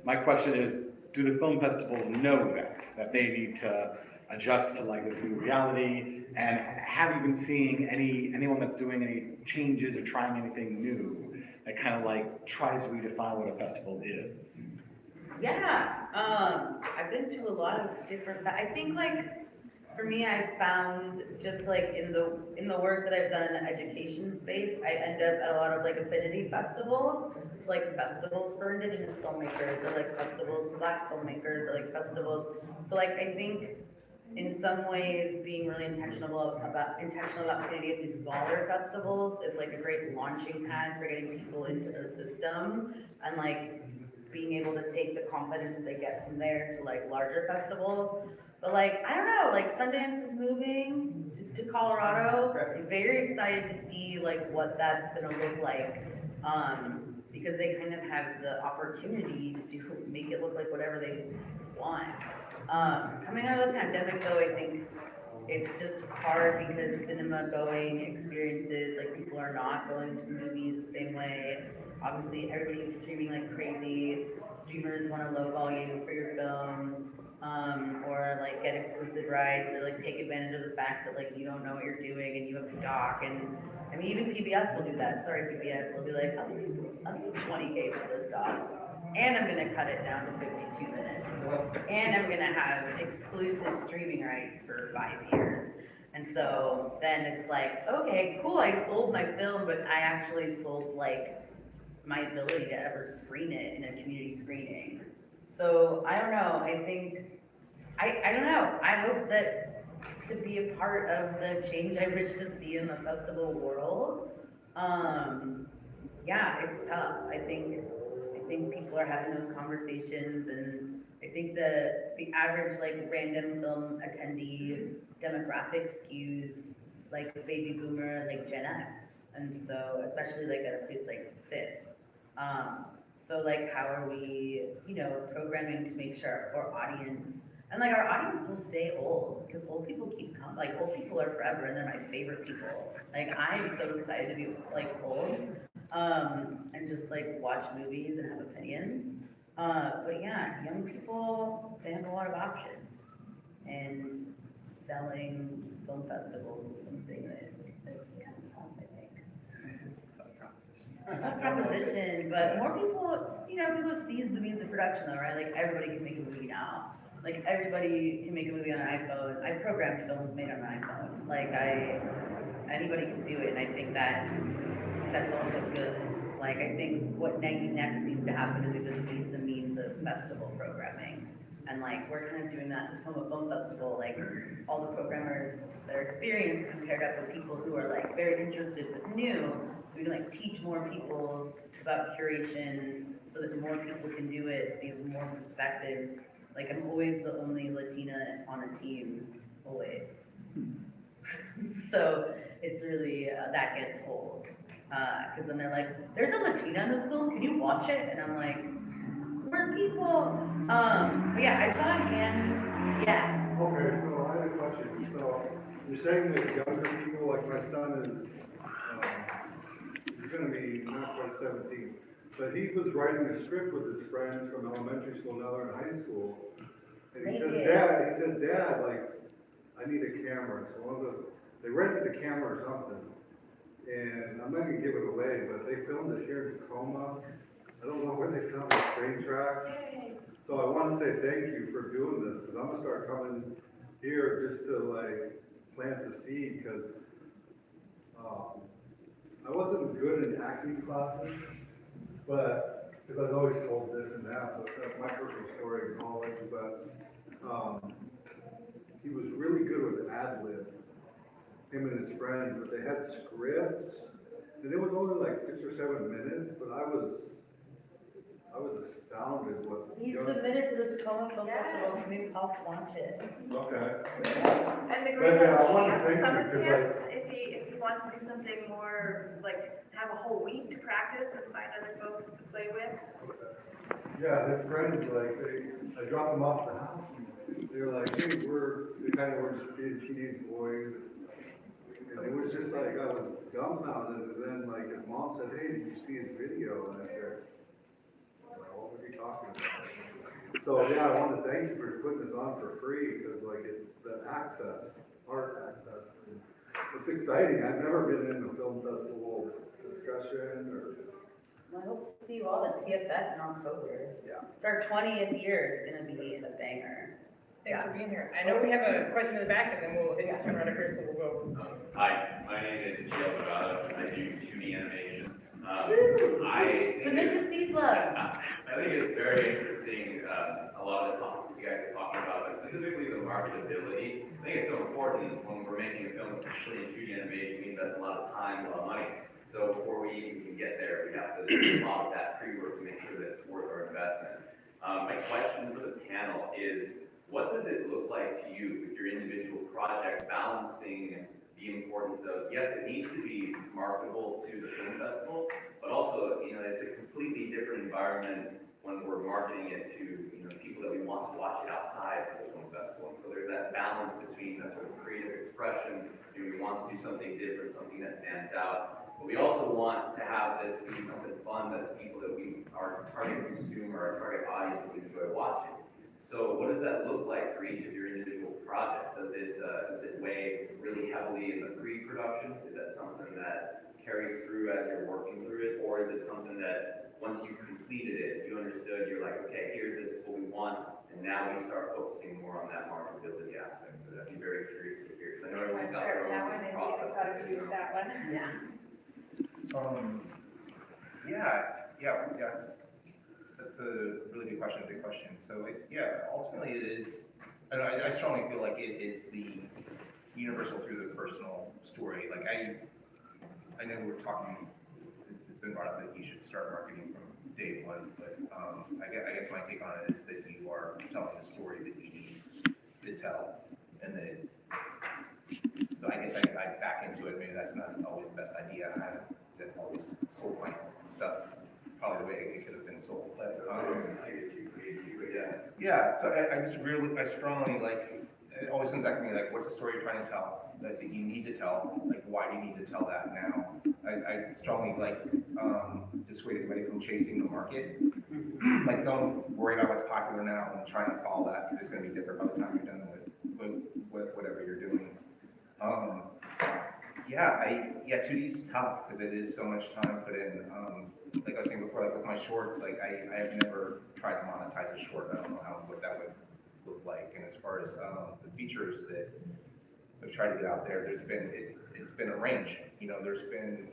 my question is, do the film festivals know that they need to adjust to like this new reality? And have you been seeing anyone that's doing any changes or trying anything new that kind of like tries to redefine what a festival is? Yeah, I've been to a lot of different, I think like, for me, I found just like in the work that I've done in the education space, I end up at a lot of like affinity festivals. So like festivals for indigenous filmmakers, or like festivals for Black filmmakers, or like festivals. So like I think in some ways being really intentional about creating these smaller festivals is like a great launching pad for getting people into the system, and like being able to take the confidence they get from there to like larger festivals. But like, I don't know, like Sundance is moving to Colorado. I'm very excited to see like what that's gonna look like. Because they kind of have the opportunity to make it look like whatever they want. Coming out of the pandemic though, I think it's just hard because cinema going experiences, like people are not going to the movies the same way. Obviously, everybody's streaming like crazy. Streamers want to lowball you for your film, or like get exclusive rights, or like take advantage of the fact that like you don't know what you're doing and you have to doc. And I mean, even PBS will do that. Sorry, PBS. They'll be like, I'll give you 20K for this doc, and I'm gonna cut it down to 52 minutes, and I'm gonna have exclusive streaming rights for 5 years. And so then it's like, okay, cool, I sold my film, but I actually sold like my ability to ever screen it in a community screening. So I don't know, I think, I don't know, I hope that to be a part of the change I wish to see in the festival world, yeah, it's tough. I think people are having those conversations, and I think the average like random film attendee demographic skews like baby boomer, like Gen X, and so especially like at a place like SIF. So like how are we, programming to make sure our audience, and like our audience will stay old, because old people keep coming, like old people are forever and they're my favorite people. Like I'm so excited to be like old, and just like watch movies and have opinions. But yeah, young people, they have a lot of options, and selling film festivals is something that's kind of tough, I think. Tough proposition, but more people, people seize the means of production though, right? Like everybody can make a movie now. Like everybody can make a movie on an iPhone. I programmed films made on an iPhone. Like anybody can do it, and I think that's also good. Like I think what next needs to happen is we just seize the means of festival programming. And like we're kind of doing that at the Tacoma Film Festival, like all the programmers that are experienced compared up with people who are like very interested but new. So we can like teach more people about curation so that more people can do it, so you have more perspectives. Like I'm always the only Latina on a team, always. So it's really, that gets old. Cause then they're like, there's a Latina in this film, can you watch it? And I'm like, we're people. But yeah, I saw a hand, yeah. Okay, so I have a question. So you're saying that younger people, like my son is, he's gonna be not quite 17, but he was writing a script with his friends from elementary school, now they're in high school. And he said, Dad, like, I need a camera. So they rented a camera or something. And I'm not gonna give it away, but they filmed it here in Tacoma. I don't know where they filmed the train tracks. So I want to say thank you for doing this, because I'm gonna start coming here just to like plant the seed, because I wasn't good in acting classes, but because I was always told this and that, but that's my personal story in college. But he was really good with ad lib, him and his friends, but they had scripts, and it was only like 6 or 7 minutes, but I was astounded what. He submitted to the Tacoma Film Festival, so maybe I'll watch it. Okay. And the But, great I thing wanna is, thank you, summer 'cause, camps, if he wants to do something more, like, have a whole week to practice and find other folks to play with. Yeah, his friends, like, I dropped them off at the house, and they were like, hey, they kind of were just being teenage boys, and it was just like, I was dumbfounded, and then like, his mom said, hey, did you see his video? And I said, what were you talking about? So, yeah, I wanted to thank you for putting this on for free, because like, it's the access, art access, and it's exciting. I've never been in a film festival discussion or Well, I hope to see you all at TFF in October. Yeah. It's our 20th year, it's gonna be a banger. Thanks for being here. I know we have a question in the back, and then we'll hit this one right up here, so we'll go. Hi, my name is Jill Dorado. I do 2D animation. Submit to CSLA. I think it's very interesting, a lot of the topics that you guys are talking about, but specifically the marketability. I think it's so important when we're making a film, especially in 2D animation, we invest a lot of time, a lot of money. So before we even can get there, we have to do a lot of that pre-work to make sure that it's worth our investment. My question for the panel is, what does it look like to you with your individual projects balancing the importance of, yes, it needs to be marketable to the film festival, but also, it's a completely different environment when we're marketing it to, people that we want to watch it outside of the film festival. So there's that balance between that sort of creative expression, we want to do something different, something that stands out, but we also want to have this be something fun that the people that our target consumer, our target audience will enjoy watching. So what does that look like for each of your individual projects? Does it weigh really heavily in the pre-production? Is that something that carries through as you're working through it? Or is it something that once you've completed it, you understood, you're like, okay, this is what we want, and now we start focusing more on that marketability aspect? So I'd be very curious to hear, because I know everyone's got their That own one, and process. we thought of you with that one. Yeah. That's a really good question, big question. So ultimately it is, and I strongly feel like it is the universal through the personal story. Like I know we're talking, it's been brought up that you should start marketing from day one, but I guess my take on it is that you are telling the story that you need to tell, and that, so I guess I back into it, maybe that's not always the best idea. I haven't always sold my stuff probably the way it could have been sold, but so I strongly, like, it always comes back to me, like, what's the story you're trying to tell, that you need to tell, like, why do you need to tell that now? I strongly, like, dissuade everybody from chasing the market. Like, don't worry about what's popular now and trying to follow that, because it's gonna be different by the time you're done with whatever you're doing. 2D is tough, because it is so much time put in. Like I was saying before, like with my shorts, like I have never tried to monetize a short. I don't know what that would look like. And as far as the features that I've tried to get out there, it's been a range. There's been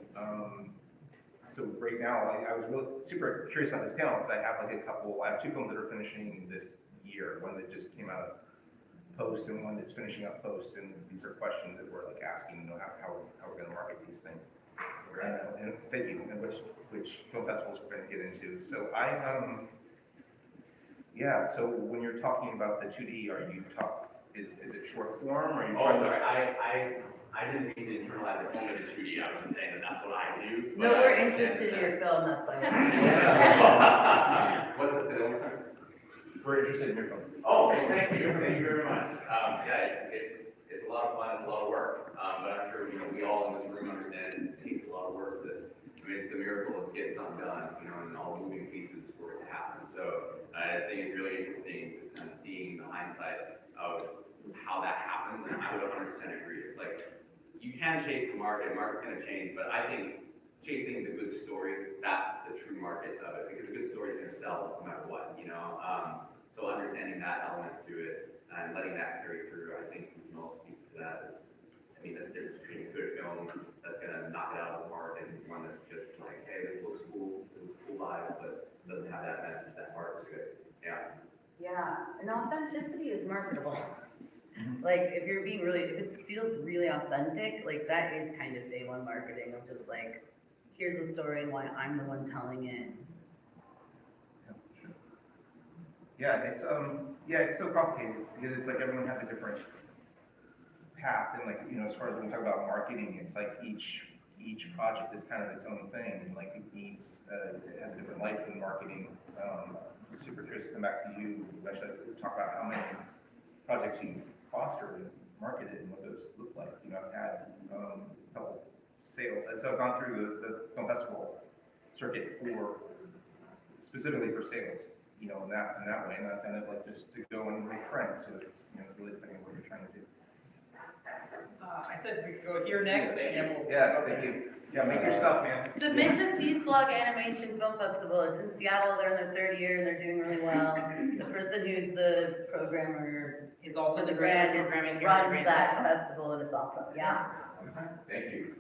so right now, I was really super curious about this panel, because I have two films that are finishing this year. One that just came out of post, and one that's finishing up post. And these are questions that we're like asking, how we're going to market these things. And thank you, and which film festivals we're going to get into. So so when you're talking about the 2D, is it short form, or are you trying sorry, I didn't mean to internalize it only to 2D, I was just saying that's what I do. No, we're interested in your film, that's why. What's that, say that one more time? We're interested in your film? Oh, thank you very much. It's a lot of fun, it's a lot of work, but I'm sure, we all in this room understand it takes a lot of work it's the miracle of getting something done, and all the moving pieces for it to happen. So I think it's really interesting just kind of seeing the hindsight of how that happened, and I would 100% agree. It's like, you can chase the market's going to change, but I think chasing the good story, that's the true market of it, because a good story is going to sell no matter what, So understanding that element to it and letting that carry through, I think we can all speak to that. That's the difference between a good film that's going to knock it out of the park and one that's just like, hey, this looks cool vibe, but doesn't have that message, that heart to it. Yeah, and authenticity is marketable. Like, if it feels really authentic, like, that is kind of day one marketing of just like, here's the story and why I'm the one telling it. It's so complicated, because it's like everyone has a different path, and like, as far as when we talk about marketing, it's like each project is kind of its own thing, and like it has a different life in marketing. Super curious to come back to you, especially to talk about how many projects you fostered and marketed and what those look like. I've had a couple sales. So I've gone through the film festival circuit specifically for sales, in that way, and I kind of like just to go and make friends. So it's really depending on what you're trying to do. I said we could go here next, and then we'll. Yeah, thank you. Yeah, make your stuff, man. Submit to Sea Slug Animation Film Festival. It's in Seattle. They're in their third year and they're doing really well. The person who's the programmer Is also for the the grant grant programming is, here at runs Grant that Center. festival and it's awesome. Yeah. Thank you.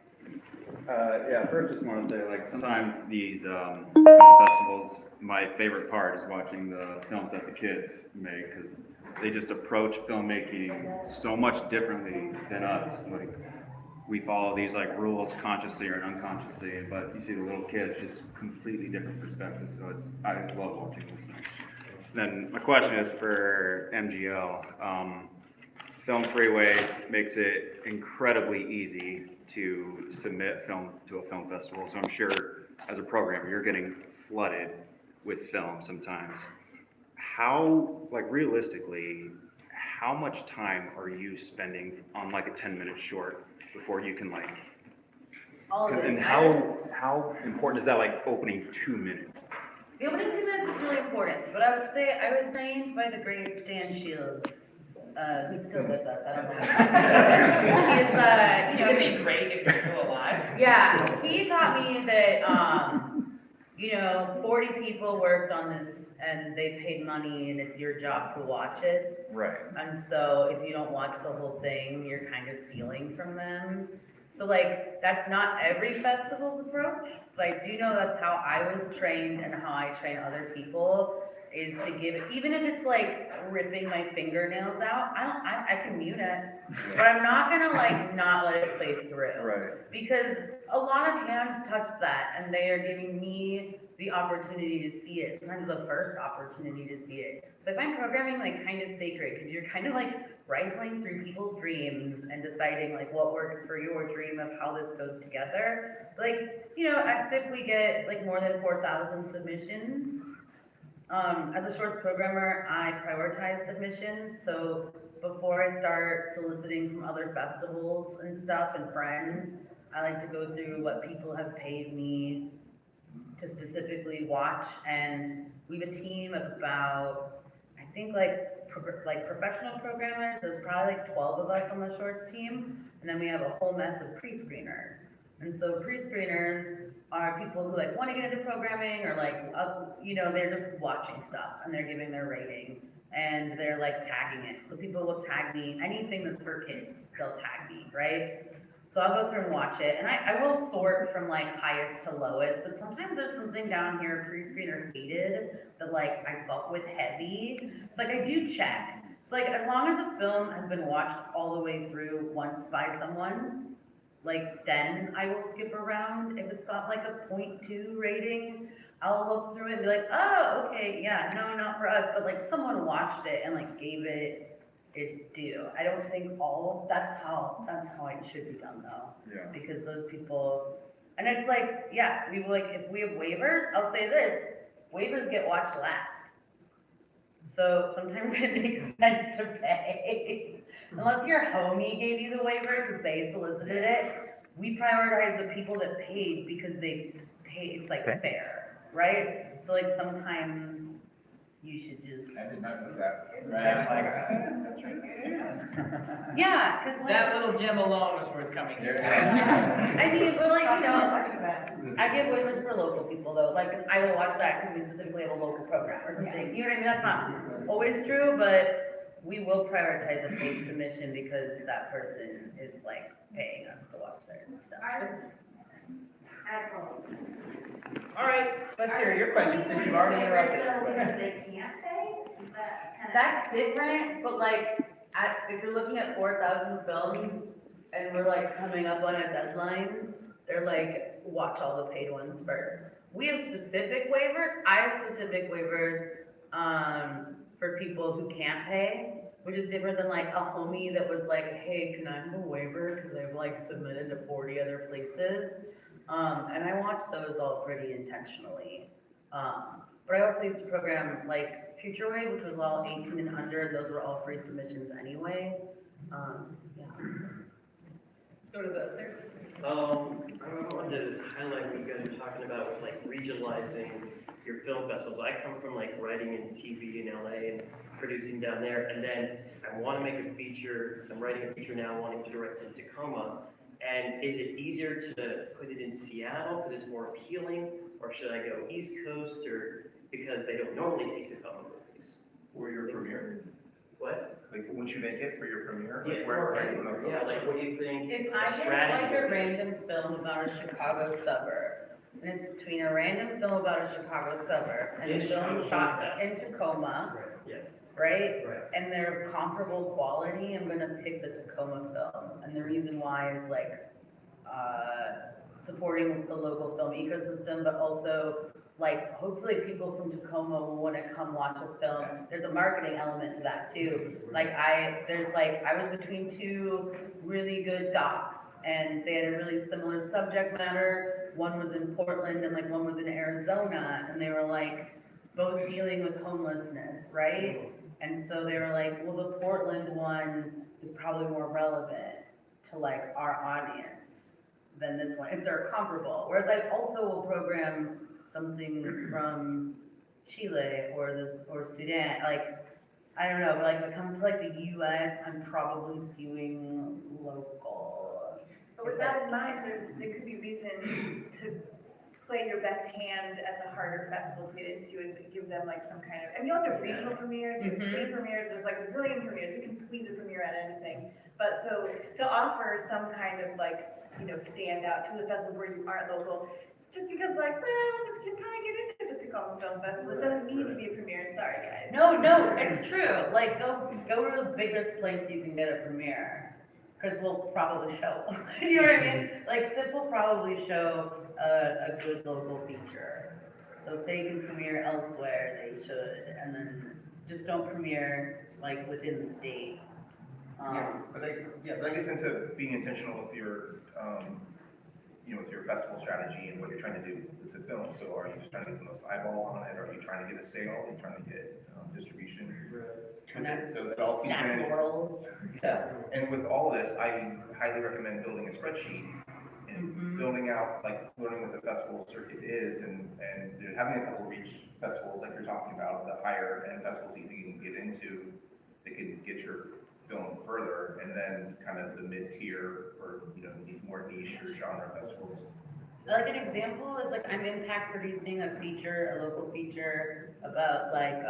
Yeah, first just want to say, like, sometimes these film festivals, my favorite part is watching the films that the kids make, because they just approach filmmaking so much differently than us. Like, we follow these, like, rules consciously or unconsciously, but you see the little kids, just completely different perspectives, so I love watching these things. Then my question is for MGL. Film Freeway makes it incredibly easy to submit film to a film festival, so I'm sure as a programmer, you're getting flooded with film sometimes. How, like, realistically, how much time are you spending on like a 10-minute short before you can, like, All of it. and how important is that, like, opening 2 minutes? The opening 2 minutes is really important, but I would say I was trained by the great Stan Shields, who's still with us, I don't know. He's, It'd be great if you're still alive. yeah, he taught me that, 40 people worked on this and they paid money and it's your job to watch it. Right. And so if you don't watch the whole thing, you're kind of stealing from them. So like, that's not every festival's approach, but I do know that's how I was trained and how I train other people, is to give it, even if it's like ripping my fingernails out, I can mute it, but I'm not gonna like not let it play through. Right. Because a lot of hands touch that and they are giving me the opportunity to see it, sometimes the first opportunity to see it. So I find programming like kind of sacred, because you're kind of like rifling through people's dreams and deciding like what works for your dream of how this goes together. Like, at SIP we get like more than 4,000 submissions. As a shorts programmer, I prioritize submissions, so before I start soliciting from other festivals and stuff and friends, I like to go through what people have paid me to specifically watch, and we have a team of about, I think like professional programmers, there's probably like 12 of us on the shorts team, and then we have a whole mess of pre-screeners. And so pre-screeners are people who like want to get into programming or like, they're just watching stuff and they're giving their rating and they're like tagging it. So people will tag me, anything that's for kids, they'll tag me, right? So I'll go through and watch it, and I will sort from like highest to lowest, but sometimes there's something down here pre-screener hated that like I fuck with heavy. It's like I do check. So like as long as a film has been watched all the way through once by someone, like then I will skip around. If it's got like a 0.2 rating, I'll look through it and be like, oh, okay, yeah, no, not for us, but like someone watched it and like gave it its due. I don't think that's how it should be done though. Yeah. Because those people, and it's like, yeah, we will, like, if we have waivers, I'll say this, waivers get watched last. So sometimes it makes sense to pay. Unless your homie gave you the waiver because they solicited it, we prioritize the people that paid because they paid, it's like fair, right? So like sometimes you should just. I did not know that. Yeah, because like. That little gem alone was worth coming here. I mean, but like, I give waivers for local people though, like, I will watch that because we specifically have a local program or something, you know what I mean? That's not always true, but we will prioritize a paid submission because that person is like paying us to watch their stuff. All right, let's hear your question since you've already interrupted everybody. They can't pay? Is that kind of? That's different, but like, if you're looking at 4,000 films and we're like coming up on a deadline, they're like, watch all the paid ones first. We have specific waivers. I have specific waivers for people who can't pay, which is different than like a homie that was like, hey, can I have a waiver? Because I've like submitted to 40 other places. And I watch those all pretty intentionally. But I also used to program like Future Wave, which was all 18 and under. Those were all free submissions anyway. Yeah. Let's go to the upstairs. I wanted to highlight what you guys are talking about with like regionalizing your film festivals. I come from like writing in TV in LA and producing down there, and then I want to make a feature. I'm writing a feature now, wanting to direct in Tacoma, And is it easier to put it in Seattle because it's more appealing, or should I go East Coast, or because they don't normally see Tacoma movies? For your premiere, What? like, would you make it for your premiere? Like, Yeah, where you wanna yeah, focus? like, what do you think? If the I get strategy like a would be? random film about a Chicago suburb, and it's between a random film about a Chicago suburb and In a the Chicago film shot Film in Tacoma, Right, yeah, right? right. And they're comparable quality, I'm gonna pick the Tacoma film. And the reason why is like, supporting the local film ecosystem, but also like, hopefully people from Tacoma will wanna come watch a film. There's a marketing element to that too. I was between two really good docs, and they had a really similar subject matter. One was in Portland and like one was in Arizona, and they were like, both dealing with homelessness, right? And so they were like, well, the Portland one is probably more relevant to like our audience than this one, if they're comparable. Whereas I also will program something from Chile or Sudan, like, I don't know, but like when it comes to like the US, I'm probably skewing local. But with that in mind, there could be reason to play your best hand at the harder festivals to get into and give them like some kind of, I mean, you also have regional premieres, you have state premieres, there's like a zillion premieres, you can squeeze a premiere at anything. But so to offer some kind of like, stand out to the festival where you aren't local, just because like, well, you kind of get into the Tacoma Film Festival, it doesn't need to be a premiere, sorry guys. No, it's true, like, go to the biggest place you can get a premiere, because we'll probably show. Do you know what I mean? Like, SIP will probably show a good local feature. So if they can premiere elsewhere, they should, and then just don't premiere, like, within the state. But that gets into being intentional with your, with your festival strategy and what you're trying to do with the film. So are you just trying to get the most eyeball on it? Are you trying to get a sale? Are you trying to get distribution? And that's So that all feeds snack in. worlds. Yeah, and with all this, I highly recommend building a spreadsheet and building out, like, learning what the festival circuit is and having a couple of reach festivals like you're talking about, the higher end festivals that you can get into, that can get your film further, and then kind of the mid-tier or, more niche or genre festivals. Like an example is like I'm impact producing a local feature about like,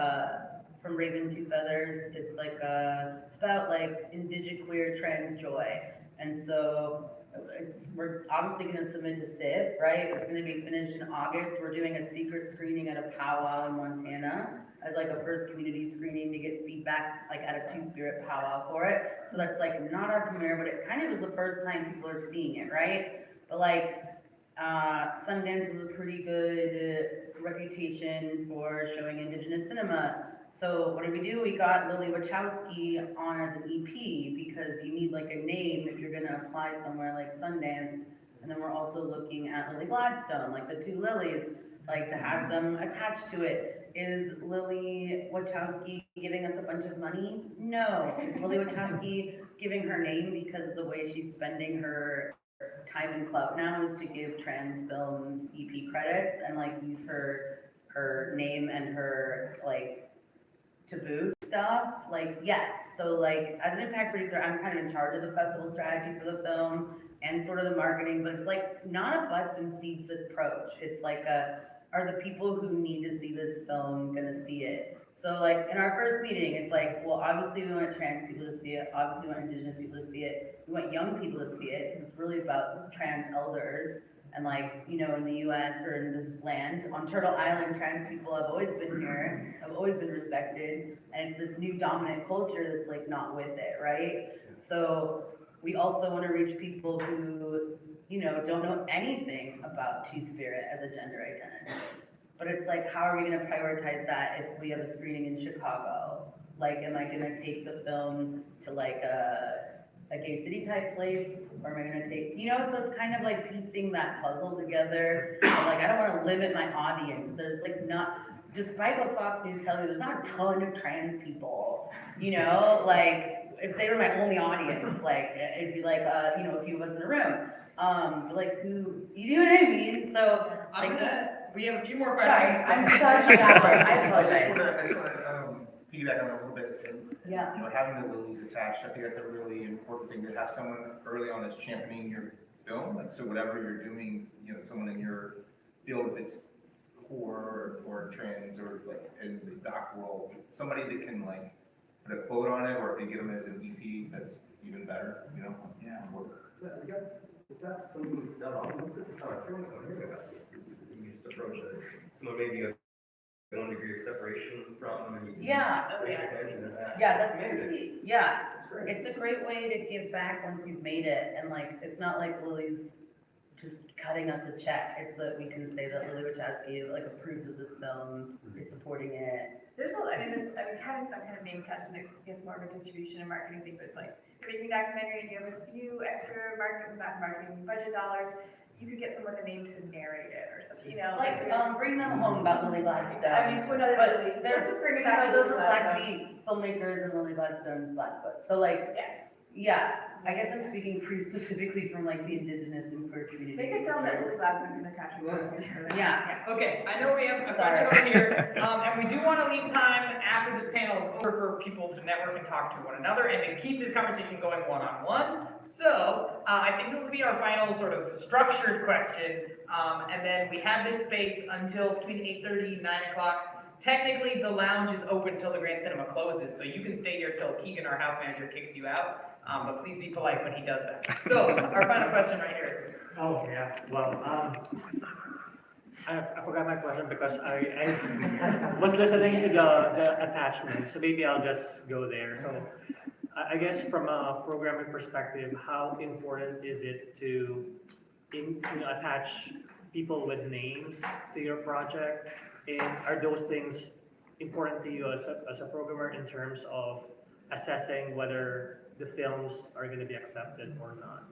from Raven Two Feathers. It's like, it's about like queer trans joy. And so we're obviously gonna submit to SIP, right? It's gonna be finished in August. We're doing a secret screening at a powwow in Montana as like a first community screening to get feedback like at a Two-Spirit powwow for it. So that's like not our premiere, but it kind of is the first time people are seeing it, right? But like, Sundance has a pretty good reputation for showing indigenous cinema. So what did we do? We got Lily Wachowski on as an EP because you need like a name if you're gonna apply somewhere like Sundance. And then we're also looking at Lily Gladstone, like the two Lilies, like to have them attached to it. Is Lily Wachowski giving us a bunch of money? No. Is Lily Wachowski giving her name because the way she's spending her time and clout now is to give trans films EP credits and like use her name and her like taboo stuff? Like, yes. So like as an impact producer, I'm kind of in charge of the festival strategy for the film and sort of the marketing, but it's like not a butts and seats approach. It's like are the people who need to see this film gonna see it? So like in our first meeting, it's like, well, obviously we want trans people to see it, obviously we want indigenous people to see it, we want young people to see it, 'cause it's really about trans elders. And like, in the US or in this land, on Turtle Island, trans people have always been here, have always been respected, and it's this new dominant culture that's like not with it, right? So we also want to reach people who, don't know anything about Two-Spirit as a gender identity. But it's like, how are we gonna prioritize that if we have a screening in Chicago? Like, am I gonna take the film to like a gay city type place? Or am I gonna take, so it's kind of like piecing that puzzle together. And like, I don't wanna limit my audience. There's like despite what Fox News tells me, there's not a ton of trans people, like, if they were my only audience, like, it'd be like, a few of us in a room. But like, you know what I mean? So, We have a few more sorry, questions. I'm such a babbler, I apologize. I just wanna, piggyback on it a little bit, and, Yeah. you know, having the lilies attached, I think that's a really important thing, to have someone early on that's championing your film, like, so whatever you're doing, you know, someone in your field, if it's horror or trends or like in the doc world, somebody that can like put a quote on it, or if you get them as an EP, that's even better, you know? Yeah. Is that something that's done often? This is how I feel like I'm hearing about this. This is, you just approach it, someone maybe a one degree of separation from, and you can Yeah. raise your hand and ask. Yeah, that's amazing. pretty, yeah. That's great. It's a great way to give back once you've made it, and like, it's not like Lily's just cutting us a check. It's that we can say that Lily Wachowski like approves of this film, is supporting it. There's having some kind of name attached, and it's more of a distribution and marketing thing, but it's like, you're making a documentary and you have a few extra marketing budget dollars, you could get someone to name to narrate it or something, you know, Like, there's- bring them home about Lily Gladstone. I mean, to another But Lily, there's let's just bring it back to those Lily are Gladstone. Blackfeet filmmakers and Lily Gladstone's Blackfoot. So like, Yes. yeah, I guess I'm speaking pretty specifically from like the indigenous and queer community. Make a film that Lily Gladstone can attach to it. Yeah. Okay, I know we have a Sorry. question over here, and we do want to leave time after this panel is over for people to network and talk to one another and to keep this conversation going one-on-one. So, I think this will be our final sort of structured question, and then we have this space until between 8:30 and 9 o'clock. Technically, the lounge is open till the Grand Cinema closes, so you can stay here till Keegan, our house manager, kicks you out. But please be polite when he does that. So, our final question right here. Oh, yeah, well, I forgot my question because I was listening to the attachment, so maybe I'll just go there. So I guess from a programming perspective, how important is it to attach people with names to your project? And are those things important to you as a programmer in terms of assessing whether the films are going to be accepted or not?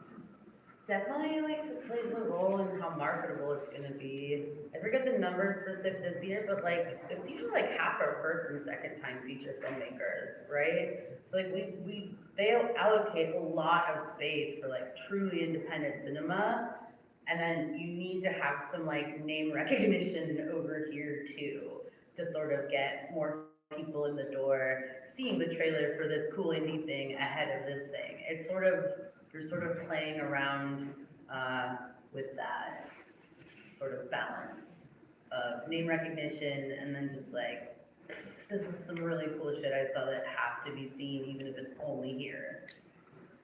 Definitely like plays a role in how marketable it's gonna be. I forget the numbers for SIP this year, but like, it's usually like half our first and second time feature filmmakers, right? So like they allocate a lot of space for like truly independent cinema. And then you need to have some like name recognition over here too, to sort of get more people in the door, seeing the trailer for this cool indie thing ahead of this thing. It's sort of, you're sort of playing around with that sort of balance of name recognition and then just like, this is some really cool shit I saw that has to be seen even if it's only here.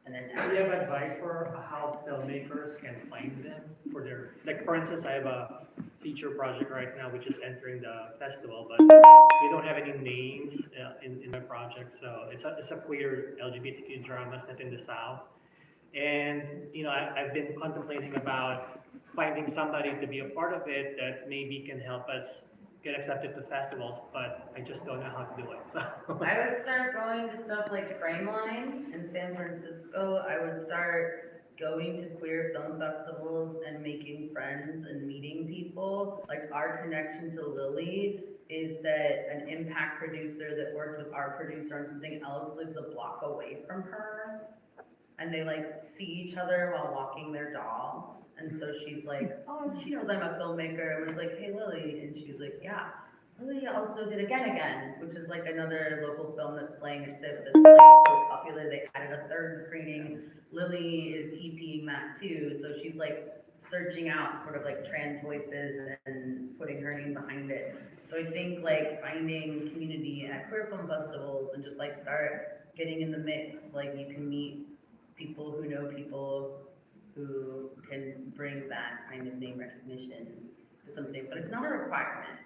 And then Do you have advice for how filmmakers can find them for their, like for instance, I have a feature project right now which is entering the festival, but they don't have any names in my project, so it's a queer LGBTQ drama set in the South. And, I've been contemplating about finding somebody to be a part of it that maybe can help us get accepted to festivals, but I just don't know how to do it, so. I would start going to stuff like Frameline in San Francisco. I would start going to queer film festivals and making friends and meeting people. Like our connection to Lily is that an impact producer that worked with our producer on something else lives a block away from her. And they like see each other while walking their dogs. And so she's like, oh, she knows I'm a filmmaker. And was like, hey, Lily. And she's like, yeah. Lily also did Again, which is like another local film that's playing at SIP that's like so popular. They added a third screening. Lily is EPing that too. So she's like searching out sort of like trans voices and putting her name behind it. So I think like finding community at queer film festivals and just like start getting in the mix. Like you can meet people who know people who can bring that kind of name recognition to something, but it's not a requirement.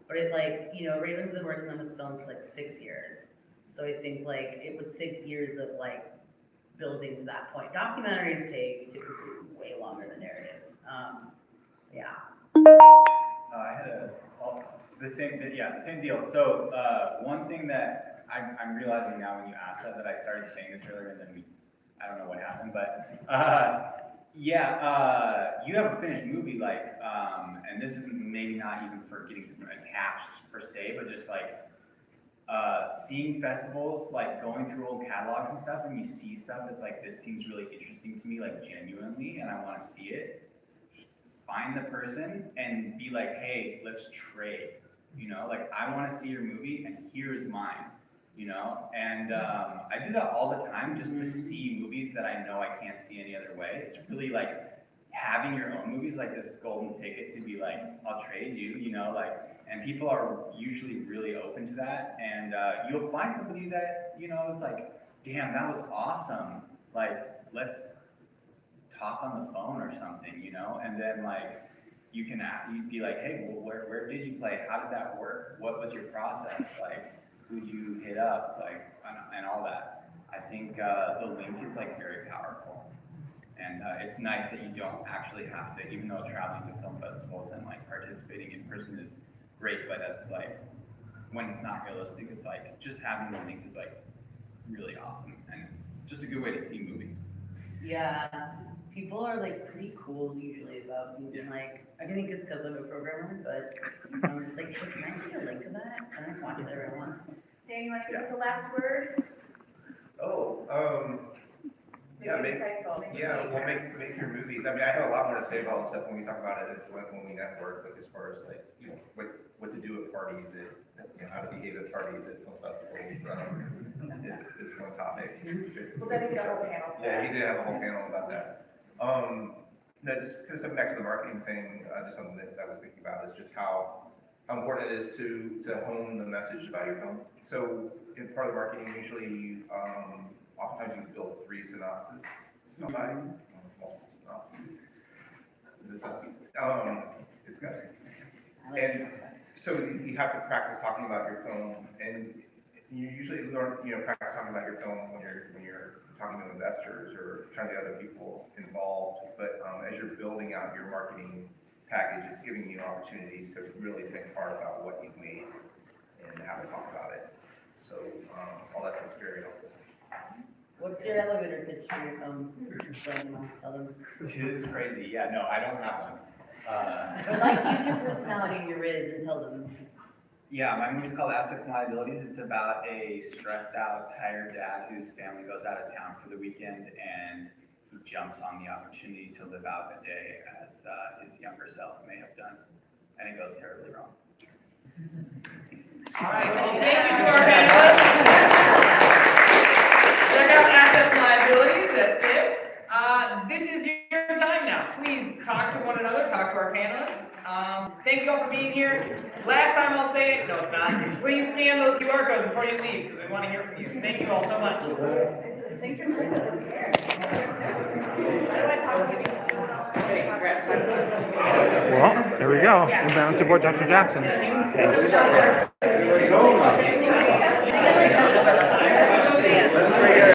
But it like, Raven's been working on this film for like 6 years. So I think like it was 6 years of like building to that point. Documentaries take typically way longer than narratives. Yeah. I had the same deal. So, one thing that I'm realizing now when you asked that I started saying this earlier and then I don't know what happened, but, you have a finished movie, and this is maybe not even for getting attached per se, but just seeing festivals, going through old catalogs and stuff, and you see stuff that's this seems really interesting to me, genuinely, and I want to see it. Find the person and be like, hey, let's trade. I want to see your movie, and here's mine. you know? And I do that all the time just to see movies that I know I can't see any other way. It's really like having your own movies, like this golden ticket to be like, I'll trade you, you know, like, and people are usually really open to that. And you'll find somebody that, you know, is like, damn, that was awesome. Like, let's talk on the phone or something, you know? And then like, you'd be like, hey, well, where did you play? How did that work? What was your process? Like, who'd you hit up? Like, and all that. I think the link is like very powerful. And it's nice that you don't actually have to, even though traveling to film festivals and like participating in person is great, but that's like, when it's not realistic, it's like, just having the link is like really awesome. And it's just a good way to see movies. Yeah, people are like pretty cool usually about moving, like, I think it's because I'm a programmer, but I'm just like, hey, can I see a link of that? I don't watch whatever I want. Dan, you want to give us the last word? Yeah, Make it insightful, make it deeper. make your movies. I mean, I have a lot more to say about all this stuff when we talk about it, when we network, like as far as like, you know, what to do at parties, you know, how to behave at parties, at film festivals, is one topic. Well, then you got a whole panel. Yeah, he did have a whole panel about that. No, just kind of stepping back to the marketing thing, just something that I was thinking about is just how important it is to hone the message about your film. So in part of the marketing, usually, oftentimes you build 3 synopses, multiple synopses. Is it synopses? It's got it. And so you have to practice talking about your film, and you usually learn, you know, practice talking about your film when you're talking to investors or trying to get other people involved. But as you're building out your marketing package, it's giving you opportunities to really think hard about what you've made and how to talk about it. So all that stuff's very helpful. What's your elevator pitch for your film? Tell them. It is crazy. Yeah, no, I don't have one. But like, use your personality and your riz and tell them. Yeah, my movie's called Assets and Liabilities. It's about a stressed out, tired dad whose family goes out of town for the weekend, and he jumps on the opportunity to live out a day as his younger self may have done, and it goes terribly wrong. All right, well, thank you to our panelists. Check out Assets and Liabilities, that's it. This is your time now. Please talk to one another, talk to our panelists. Thank you all for being here. Last time I'll say it, no it's not. Please scan those QR codes before you leave, because we want to hear from you. Thank you all so much. Thanks for joining us here. I don't want to talk to you. Well, there we go. We're down to board Dr. Jackson. Thanks.